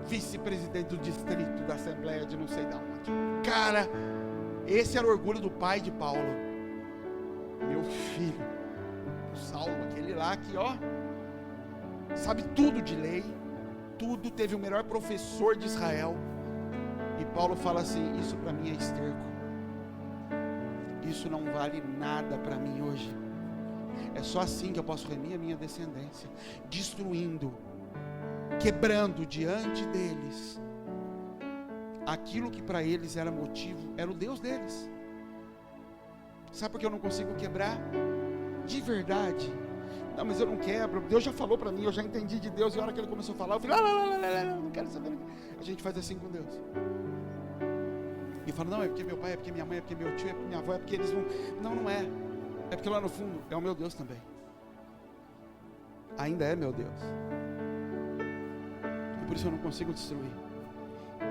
Speaker 1: Vice-presidente do distrito, da Assembleia de não sei de onde. Cara, esse era o orgulho do pai de Paulo. Meu filho, o Saulo, aquele lá que, ó, sabe tudo de lei, tudo, teve o melhor professor de Israel. E Paulo fala assim, isso para mim é esterco. Isso não vale nada para mim hoje. É só assim que eu posso remir a minha descendência, destruindo, quebrando diante deles aquilo que para eles era motivo, era o Deus deles. Sabe por que eu não consigo quebrar? De verdade. Não, mas eu não quebro. Deus já falou para mim, eu já entendi de Deus. E a hora que ele começou a falar, eu falei, não quero saber. A gente faz assim com Deus. E fala, não, é porque meu pai, é porque minha mãe, é porque meu tio, é porque minha avó, é porque eles vão. Não, não é. É porque lá no fundo é o meu Deus também. Ainda é meu Deus. E por isso eu não consigo destruir.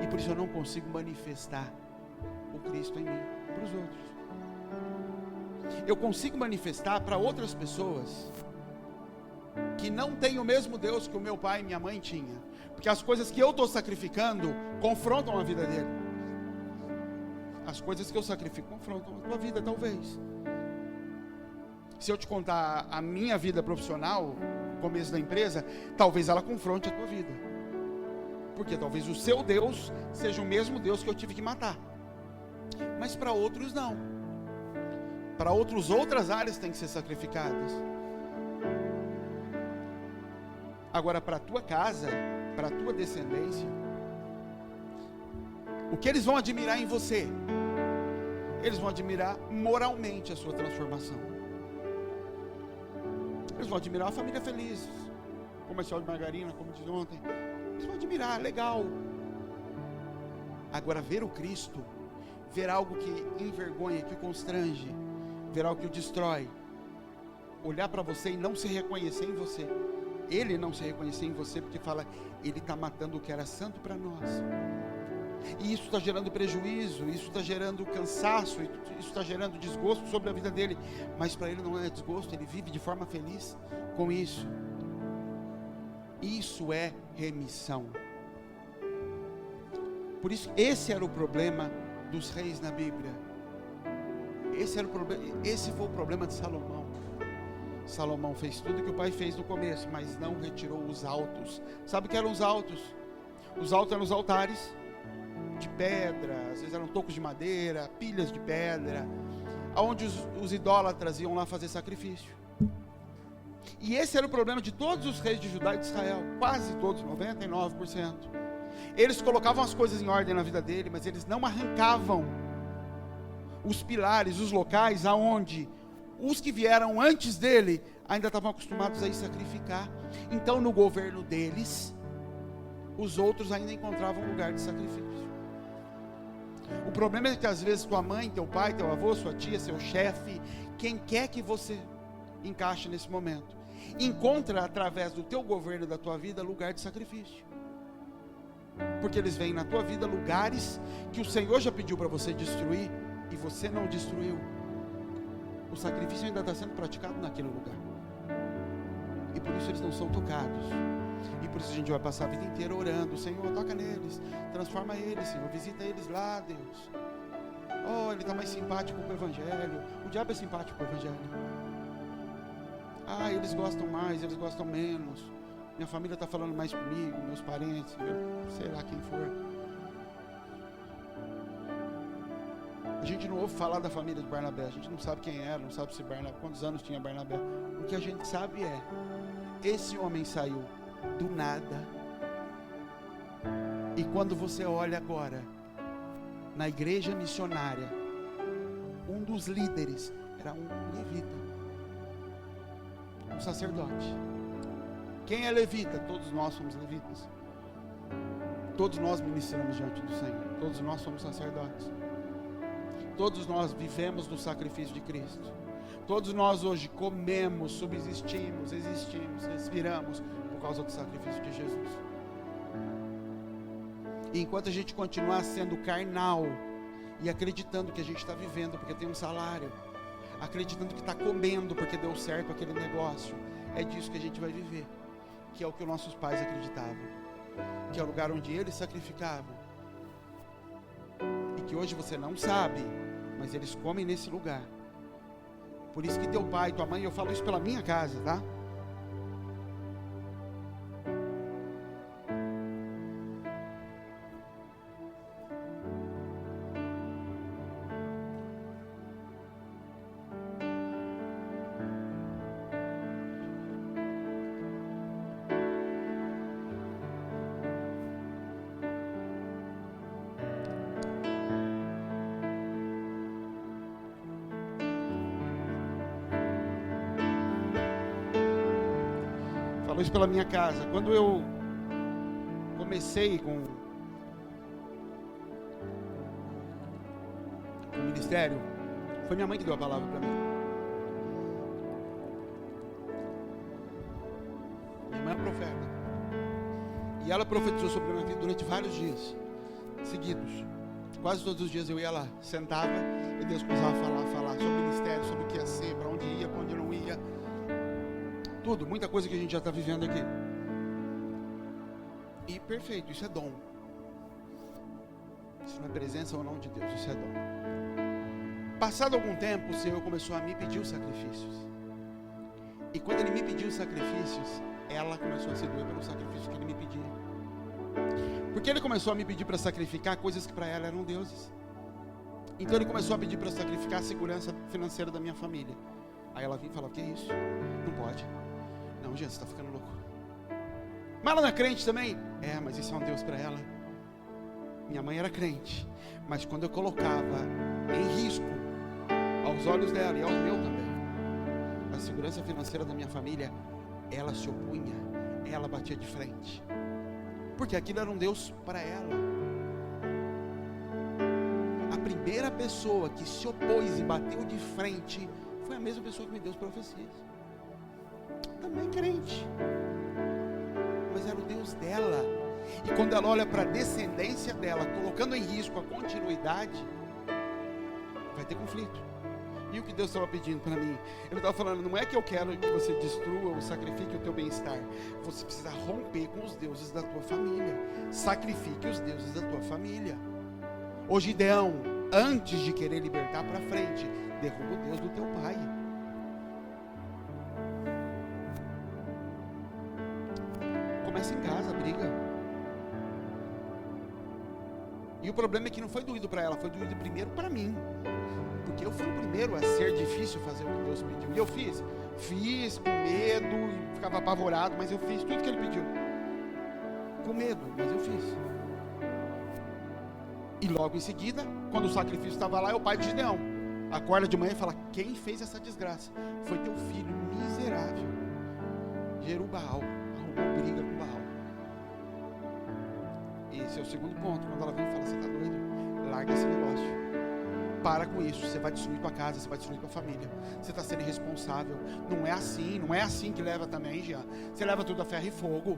Speaker 1: E por isso eu não consigo manifestar o Cristo em mim para os outros. Eu consigo manifestar para outras pessoas que não têm o mesmo Deus que o meu pai e minha mãe tinham. Porque as coisas que eu estou sacrificando confrontam a vida dele. As coisas que eu sacrifico confrontam a tua vida, talvez. Se eu te contar a minha vida profissional, no começo da empresa, talvez ela confronte a tua vida. Porque talvez o seu Deus seja o mesmo Deus que eu tive que matar. Mas para outros não. Para outros, outras áreas têm que ser sacrificadas. Agora, para a tua casa, para a tua descendência, o que eles vão admirar em você? Eles vão admirar moralmente a sua transformação. Eles vão admirar a família feliz, comercial de margarina, como diz ontem. Eles vão admirar, legal. Agora, ver o Cristo, ver algo que envergonha, que o constrange, ver algo que o destrói, olhar para você e não se reconhecer em você, ele não se reconhecer em você, porque fala, ele está matando o que era santo para nós. E isso está gerando prejuízo, isso está gerando cansaço, isso está gerando desgosto sobre a vida dele. Mas para ele não é desgosto, ele vive de forma feliz com isso. Isso é remissão. Por isso, esse era o problema dos reis na Bíblia. Esse foi o problema de Salomão. Salomão fez tudo que o pai fez no começo, mas não retirou os altos. Sabe o que eram os altos? Os altos eram os altares de pedra, às vezes eram tocos de madeira, pilhas de pedra, aonde os idólatras iam lá fazer sacrifício. E esse era o problema de todos os reis de Judá e de Israel, quase todos, 99%. Eles colocavam as coisas em ordem na vida dele, mas eles não arrancavam os pilares, os locais aonde os que vieram antes dele ainda estavam acostumados a ir sacrificar. Então, no governo deles, os outros ainda encontravam lugar de sacrifício. O problema é que às vezes tua mãe, teu pai, teu avô, sua tia, seu chefe, quem quer que você encaixe nesse momento, encontra através do teu governo, da tua vida, lugar de sacrifício. Porque eles veem na tua vida lugares que o Senhor já pediu para você destruir e você não destruiu. O sacrifício ainda está sendo praticado naquele lugar. E por isso eles não são tocados. E por isso a gente vai passar a vida inteira orando. Senhor, toca neles, transforma eles, Senhor, visita eles lá, Deus. Oh, ele está mais simpático com o Evangelho. O diabo é simpático com o Evangelho. Ah, eles gostam mais, eles gostam menos. Minha família está falando mais comigo, meus parentes, sei lá quem for. A gente não ouve falar da família de Barnabé. A gente não sabe quem era, não sabe se Barnabé, quantos anos tinha Barnabé. O que a gente sabe é, esse homem saiu do nada. E quando você olha agora na igreja missionária, um dos líderes era um levita, um sacerdote. Quem é levita? Todos nós somos levitas. Todos nós ministramos diante do Senhor. Todos nós somos sacerdotes. todos nós vivemos do sacrifício de Cristo. Todos nós hoje comemos, subsistimos, existimos, respiramos por causa do sacrifício de Jesus. E enquanto a gente continuar sendo carnal e acreditando que a gente está vivendo porque tem um salário, acreditando que está comendo porque deu certo aquele negócio, é disso que a gente vai viver, que é o que os nossos pais acreditavam, que é o lugar onde eles sacrificavam, e que hoje você não sabe, mas eles comem nesse lugar. Por isso que teu pai, tua mãe, eu falo isso pela minha casa, tá? Falo isso pela minha casa. Quando eu comecei com o ministério, foi minha mãe que deu a palavra para mim. Minha mãe é profeta. E ela profetizou sobre a minha vida durante vários dias seguidos. Quase todos os dias eu ia lá, sentava e Deus começava a falar sobre o ministério, sobre o que ia ser, para onde ia, para onde não ia. Tudo, muita coisa que a gente já está vivendo aqui. E perfeito, isso é dom. Isso não é presença ou não de Deus, isso é dom. Passado algum tempo, o Senhor começou a me pedir os sacrifícios. E quando Ele me pediu os sacrifícios, ela começou a se doer pelo sacrifício que Ele me pedia. Porque Ele começou a me pedir para sacrificar coisas que para ela eram deuses. Então Ele começou a pedir para sacrificar a segurança financeira da minha família. Aí ela vinha e falava, que é isso? Não pode. Não, gente, você está ficando louco. Mas ela não é crente também? É, mas isso é um Deus para ela. Minha mãe era crente, mas quando eu colocava em risco, aos olhos dela e aos meus também, a segurança financeira da minha família, ela se opunha, ela batia de frente, porque aquilo era um Deus para ela. A primeira pessoa que se opôs e bateu de frente foi a mesma pessoa que me deu as profecias. Também crente, mas era o Deus dela. E quando ela olha para a descendência dela, colocando em risco a continuidade, vai ter conflito. E o que Deus estava pedindo para mim? Ele estava falando, não é que eu quero que você destrua ou sacrifique o teu bem-estar. Você precisa romper com os deuses da tua família. Sacrifique os deuses da tua família. Ô Gideão, antes de querer libertar para frente, derruba o Deus do teu pai. Começa em casa a briga. E o problema é que não foi doído para ela, foi doído primeiro para mim. Porque eu fui o primeiro a ser difícil fazer o que Deus pediu. E eu fiz com medo, e ficava apavorado, mas eu fiz tudo que Ele pediu. Com medo, mas eu fiz. E logo em seguida, quando o sacrifício estava lá, é o pai de Gideão acorda de manhã e fala, quem fez essa desgraça? Foi teu filho miserável, Jerubaal, arrumou briga com Baal. Esse é o segundo ponto. Quando ela vem e fala, você está doido? Larga esse negócio, para com isso, você vai destruir tua casa, você vai destruir tua família, você está sendo irresponsável. Não é assim que leva também, Jean. Você leva tudo a ferro e fogo.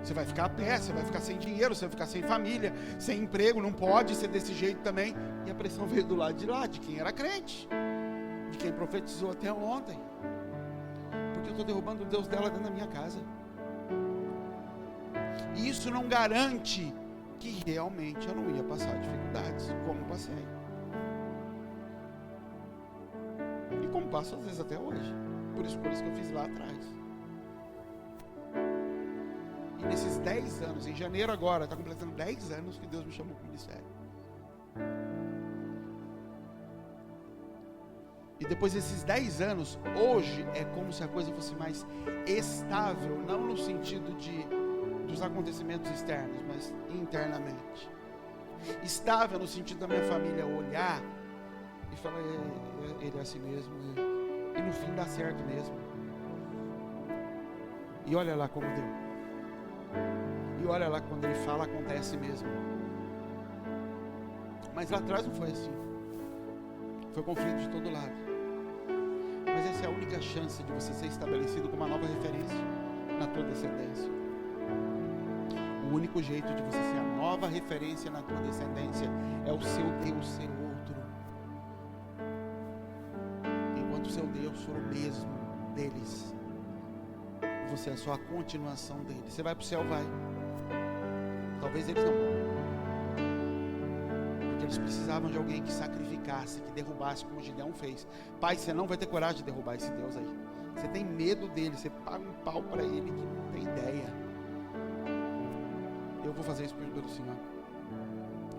Speaker 1: Você vai ficar a pé, você vai ficar sem dinheiro, você vai ficar sem família, sem emprego, não pode ser desse jeito também. E a pressão veio do lado de lá, de quem era crente, de quem profetizou até ontem. Porque eu estou derrubando o Deus dela dentro da minha casa. E isso não garante que realmente eu não ia passar dificuldades, como passei. E como passo às vezes até hoje, por escolhas que eu fiz lá atrás. E nesses 10 anos, em janeiro agora, está completando 10 anos que Deus me chamou para o ministério. E depois desses 10 anos, hoje é como se a coisa fosse mais estável, não no sentido dos acontecimentos externos, mas internamente. Estável no sentido da minha família olhar e falar, ele é assim mesmo, e no fim dá certo mesmo. E olha lá como deu. E olha lá, quando ele fala, acontece mesmo. Mas lá atrás não foi assim. Foi conflito de todo lado. Mas essa é a única chance de você ser estabelecido como uma nova referência na tua descendência. O único jeito de você ser a nova referência na tua descendência é o seu Deus ser outro. Enquanto o seu Deus for o mesmo deles, você é só a continuação dele. Você vai para o céu, vai. Talvez eles não vão. Porque eles precisavam de alguém que sacrificasse, que derrubasse, como Gideão fez. Pai, você não vai ter coragem de derrubar esse Deus aí. Você tem medo dele, você paga um pau para ele que não tem ideia. Eu vou fazer isso pelo Senhor.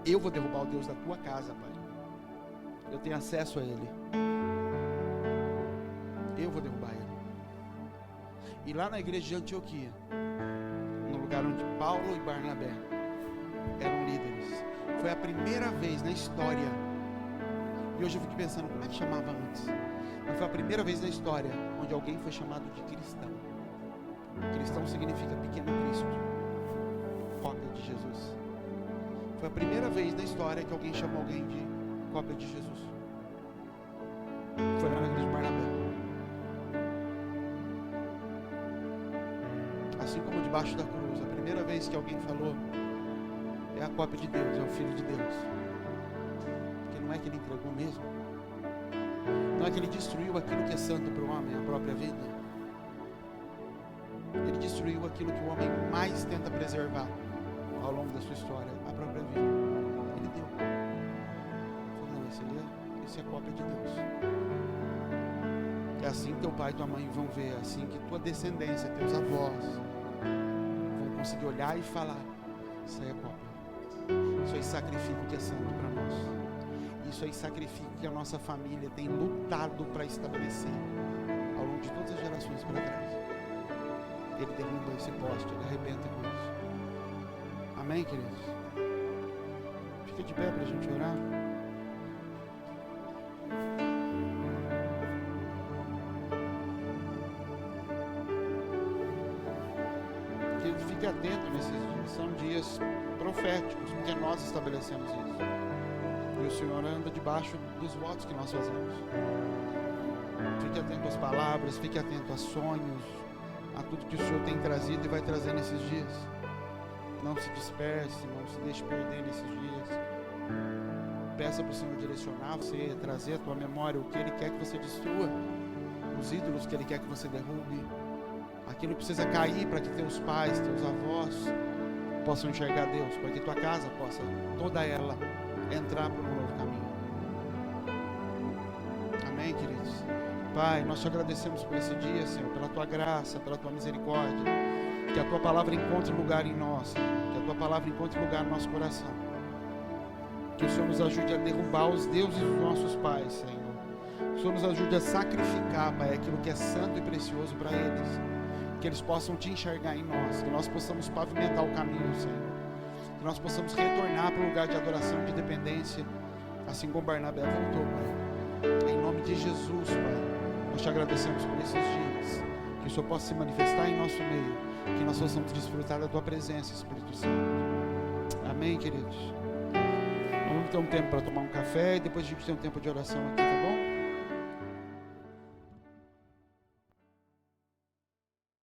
Speaker 1: Eu vou derrubar o Deus da tua casa, Pai. Eu tenho acesso a ele. Eu vou derrubar ele. E lá na igreja de Antioquia, no lugar onde Paulo e Barnabé eram líderes, foi a primeira vez na história. E hoje eu fico pensando, como é que chamava antes? Mas foi a primeira vez na história onde alguém foi chamado de cristão. Cristão significa pequeno Cristo, cópia de Jesus. Foi a primeira vez na história que alguém chamou alguém de cópia de Jesus. Foi lá na igreja de Barnabé. Assim como debaixo da cruz, a primeira vez que alguém falou é a cópia de Deus, é o Filho de Deus. Porque não é que ele entregou mesmo, não é que ele destruiu aquilo que é santo para o homem, a própria vida. Ele destruiu aquilo que o homem mais tenta preservar ao longo da sua história, a própria vida. Ele deu. Falou, não, esse é cópia de Deus. É assim que teu pai e tua mãe vão ver, é assim que tua descendência, teus avós vão conseguir olhar e falar, isso aí é cópia. Isso aí sacrifica o que é santo para nós. Isso aí sacrifica o que a nossa família tem lutado para estabelecer ao longo de todas as gerações para trás. Ele derruba esse poste, ele arrebenta com isso. Amém, queridos? Fica de pé para a gente orar. Fique atento nesses dias, são dias proféticos, porque nós estabelecemos isso. E o Senhor anda debaixo dos votos que nós fazemos. Fique atento às palavras, fique atento a sonhos, a tudo que o Senhor tem trazido e vai trazer nesses dias. Não se disperse, não se deixe perder nesses dias. Peça para o Senhor direcionar você, trazer à tua memória o que Ele quer que você destrua, os ídolos que Ele quer que você derrube. Aquilo precisa cair para que teus pais, teus avós possam enxergar Deus, para que tua casa possa, toda ela, entrar para um novo caminho. Amém, queridos? Pai, nós te agradecemos por esse dia, Senhor, pela tua graça, pela tua misericórdia. Que a tua palavra encontre lugar em nós, Senhor. Que a tua palavra encontre lugar no nosso coração. Que o Senhor nos ajude a derrubar os deuses dos nossos pais, Senhor. Que o Senhor nos ajude a sacrificar, Pai, aquilo que é santo e precioso para eles. Que eles possam te enxergar em nós. Que nós possamos pavimentar o caminho, Senhor. Que nós possamos retornar para o lugar de adoração, de dependência, assim como Barnabé voltou, Pai. Em nome de Jesus, Pai, nós te agradecemos por esses dias. Que o Senhor possa se manifestar em nosso meio. Que nós possamos desfrutar da tua presença, Espírito Santo. Amém, queridos? Vamos ter um tempo para tomar um café e depois a gente tem um tempo de oração aqui, tá bom?